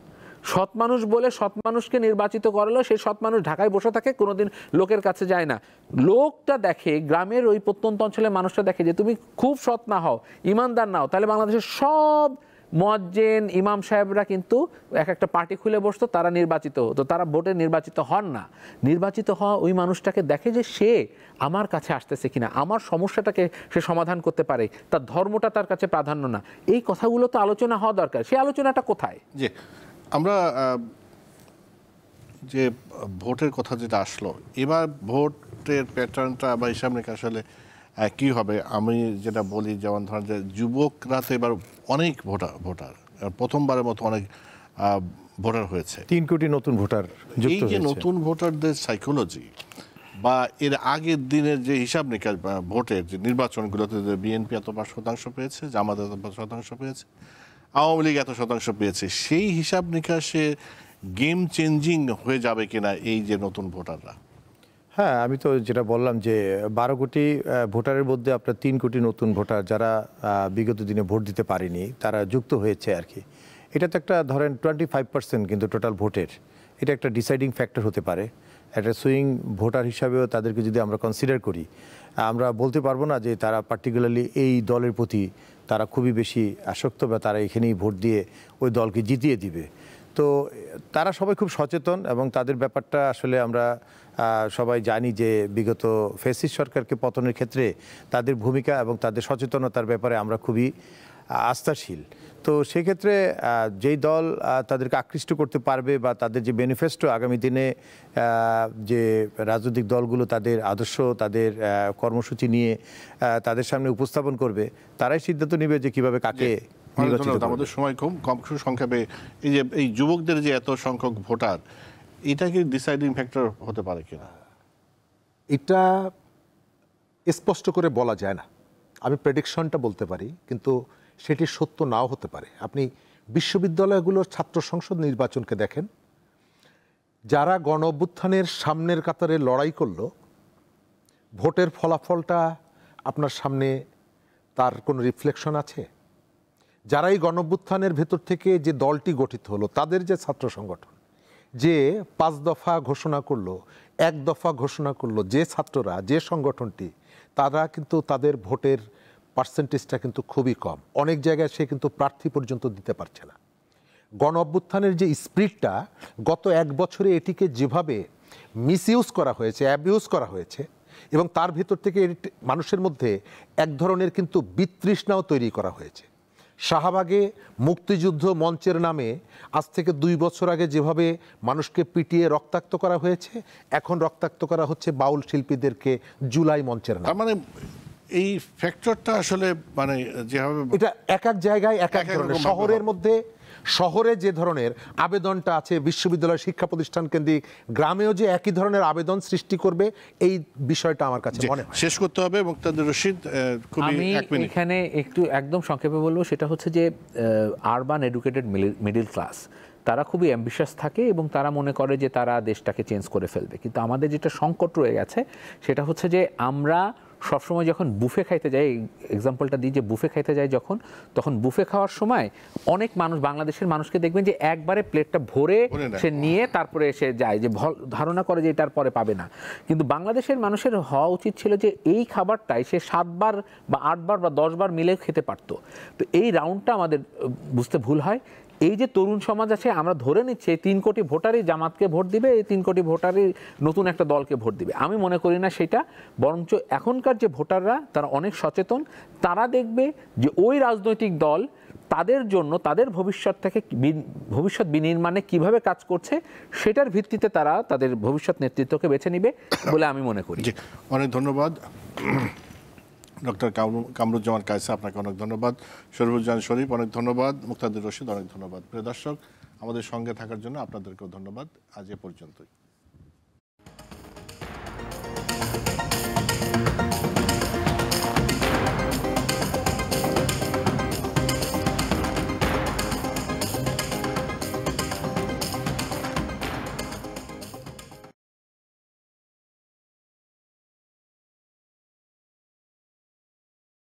সৎ মানুষ বলে সৎ মানুষকে নির্বাচিত করালো, সেই সৎ মানুষ ঢাকায় বসে থাকে, কোনোদিন লোকের কাছে যায় না। লোকটা দেখে, গ্রামের ওই প্রত্যন্ত অঞ্চলের মানুষটা দেখে যে তুমি খুব সৎ না হও, ইমানদার নাও, তাহলে বাংলাদেশের সব মুয়াজ্জিন ইমাম সাহেবরা কিন্তু এক একটা পার্টি খুলে বসতো, তারা নির্বাচিত হতো। তারা ভোটে নির্বাচিত হন না। নির্বাচিত হওয়া ওই মানুষটাকে দেখে যে সে আমার কাছে আসতেছে কিনা, আমার সমস্যাটাকে সে সমাধান করতে পারে, তার ধর্মটা তার কাছে প্রাধান্য না। এই কথাগুলো তো আলোচনা হওয়া দরকার। সেই আলোচনাটা কোথায়? জি, আমরা যে ভোটের কথা যেটা আসলো, এবার ভোটের প্যাটার্নটা বা হিসাব নিকাশ আসলে কি হবে? আমি যেটা বলি, যেমন ধরেন যে যুবকরা তো এবার অনেক ভোটার প্রথমবারের মতো অনেক ভোটার হয়েছে, 3 কোটি নতুন ভোটার যুক্ত এই যে হয়েছে। নতুন ভোটারদের সাইকোলজি বা এর আগের দিনের যে হিসাব নিকাশ ভোটের যে নির্বাচনগুলোতে, বিএনপি এত শতাংশ পেয়েছে, জামাত এত শতাংশ পেয়েছে, আওয়ামী লীগ এত শতাংশ পেয়েছে, সেই হিসাব নিকাশে গেম চেঞ্জিং হয়ে যাবে কিনা এই যে নতুন ভোটাররা? হ্যাঁ, আমি তো যেটা বললাম যে 12 কোটি ভোটারের মধ্যে আপনার 3 কোটি নতুন ভোটার যারা বিগত দিনে ভোট দিতে পারেনি, তারা যুক্ত হয়েছে আর কি। এটা তো একটা ধরেন 25% কিন্তু টোটাল ভোটের, এটা একটা ডিসাইডিং ফ্যাক্টর হতে পারে। একটা সুইং ভোটার হিসাবেও তাদেরকে যদি আমরা কনসিডার করি, আমরা বলতে পারবো না যে তারা পার্টিকুলারলি এই দলের প্রতি তারা খুবই বেশি আসক্ত বা তারা এখানেই ভোট দিয়ে ওই দলকে জিতিয়ে দিবে। তো তারা সবাই খুব সচেতন, এবং তাদের ব্যাপারটা আসলে আমরা সবাই জানি যে বিগত ফ্যাসিস্ট সরকারকে পতনের ক্ষেত্রে তাদের ভূমিকা এবং তাদের সচেতনতার ব্যাপারে আমরা খুবই আস্থাশীল। তো সেক্ষেত্রে যেই দল তাদেরকে আকৃষ্ট করতে পারবে বা তাদের যে ম্যানিফেস্টো আগামী দিনে যে রাজনৈতিক দলগুলো তাদের আদর্শ, তাদের কর্মসূচি নিয়ে তাদের সামনে উপস্থাপন করবে, তারাই সিদ্ধান্ত নেবে যে কিভাবে কাকে নির্বাচিত করবে। আমাদের সময় কম সংক্ষেপে, এই যে এই যুবকদের যে এত সংখ্যক ভোটার, এটা কি ডিসাইডিং ফ্যাক্টর হতে পারে কিনা? এটা স্পষ্ট করে বলা যায় না। আমি প্রেডিকশনটা বলতে পারি, কিন্তু সেটি সত্য নাও হতে পারে। আপনি বিশ্ববিদ্যালয়গুলোর ছাত্র সংসদ নির্বাচনকে দেখেন, যারা গণ অভ্যুত্থানের সামনের কাতারে লড়াই করলো, ভোটের ফলাফলটা আপনার সামনে তার কোনো রিফ্লেকশন আছে? যারা এই গণ অভ্যুত্থানের ভেতর থেকে যে দলটি গঠিত হলো, তাদের যে ছাত্র সংগঠন যে 5 দফা ঘোষণা করলো, 1 দফা ঘোষণা করলো, যে ছাত্ররা, যে সংগঠনটি, তারা কিন্তু তাদের ভোটের পার্সেন্টেজটা কিন্তু খুবই কম। অনেক জায়গায় সে কিন্তু প্রার্থী পর্যন্ত দিতে পারছে না। গণ অভ্যুত্থানের যে স্পিরিটটা, গত 1 বছরে এটিকে যেভাবে মিসইউজ করা হয়েছে, অ্যাবিউজ করা হয়েছে, এবং তার ভিতর থেকে মানুষের মধ্যে এক ধরনের কিন্তু বিতৃষ্ণাও তৈরি করা হয়েছে। শাহবাগে মুক্তিযুদ্ধ মঞ্চের নামে আজ থেকে 2 বছর আগে যেভাবে মানুষকে পিটিয়ে রক্তাক্ত করা হয়েছে, এখন রক্তাক্ত করা হচ্ছে বাউল শিল্পীদেরকে জুলাই মঞ্চের নামে। তার মানে এই ফ্যাক্টরটা আসলে মানে যেভাবে এটা এক এক জায়গায় এক এক এক এক ধরনের। রকম শহরের ভাবে মধ্যে শহরে যে ধরনের আবেদনটা আছে বিশ্ববিদ্যালয় শিক্ষা প্রতিষ্ঠান কেন্দ্রিক, গ্রামেও যে একই ধরনের আবেদন সৃষ্টি করবে, এই বিষয়টা আমার কাছে মনে হয়। শেষ করতে হবে। মুক্তাদির রশিদ, খুবই আমি 1 মিনিট। এখানে একটু একদম সংক্ষেপে বলবো, সেটা হচ্ছে যে আরবান এডুকেটেড মিডল ক্লাস তারা খুবই অ্যাম্বিশাস থাকে এবং তারা মনে করে যে তারা দেশটাকে চেঞ্জ করে ফেলবে। কিন্তু আমাদের যেটা সংকট রয়ে গেছে সেটা হচ্ছে যে আমরা সবসময় যখন বুফে খাইতে যাই, এক্সাম্পলটা দিই যে বুফে খাইতে যাই যখন, তখন বুফে খাওয়ার সময় অনেক মানুষ, বাংলাদেশের মানুষকে দেখবেন যে একবারে প্লেটটা ভরে নেয়। সে নিয়ে তারপরে এসে যায়, যে ধারণা করে যে এটার পরে পাবে না। কিন্তু বাংলাদেশের মানুষের হওয়া উচিত ছিল যে এই খাবারটাই সে 7 বার বা 8 বার বা 10 বার মিলে খেতে পারতো। তো এই রাউন্ডটা আমাদের বুঝতে ভুল হয়। এই যে তরুণ সমাজ আছে, আমরা ধরে নিচ্ছি 3 কোটি ভোটারই জামাতকে ভোট দিবে, এই 3 কোটি ভোটারই নতুন একটা দলকে ভোট দিবে। আমি মনে করি না সেটা, বরঞ্চ এখনকার যে ভোটাররা তারা অনেক সচেতন, তারা দেখবে যে ওই রাজনৈতিক দল তাদের জন্য তাদের ভবিষ্যৎ বিনির্মাণে কিভাবে কাজ করছে, সেটার ভিত্তিতে তারা তাদের ভবিষ্যৎ নেতৃত্বকে বেছে নিবে বলে আমি মনে করি। জি, অনেক ধন্যবাদ ডক্টর কামরুজ্জামান কায়সা, আপনাকে অনেক ধন্যবাদ। শরীফুজ্জামান শরীফ, অনেক ধন্যবাদ। মুক্তাদির রশিদ, অনেক ধন্যবাদ। প্রিয় দর্শক, আমাদের সঙ্গে থাকার জন্য আপনাদেরকেও ধন্যবাদ। আজ এ পর্যন্তই।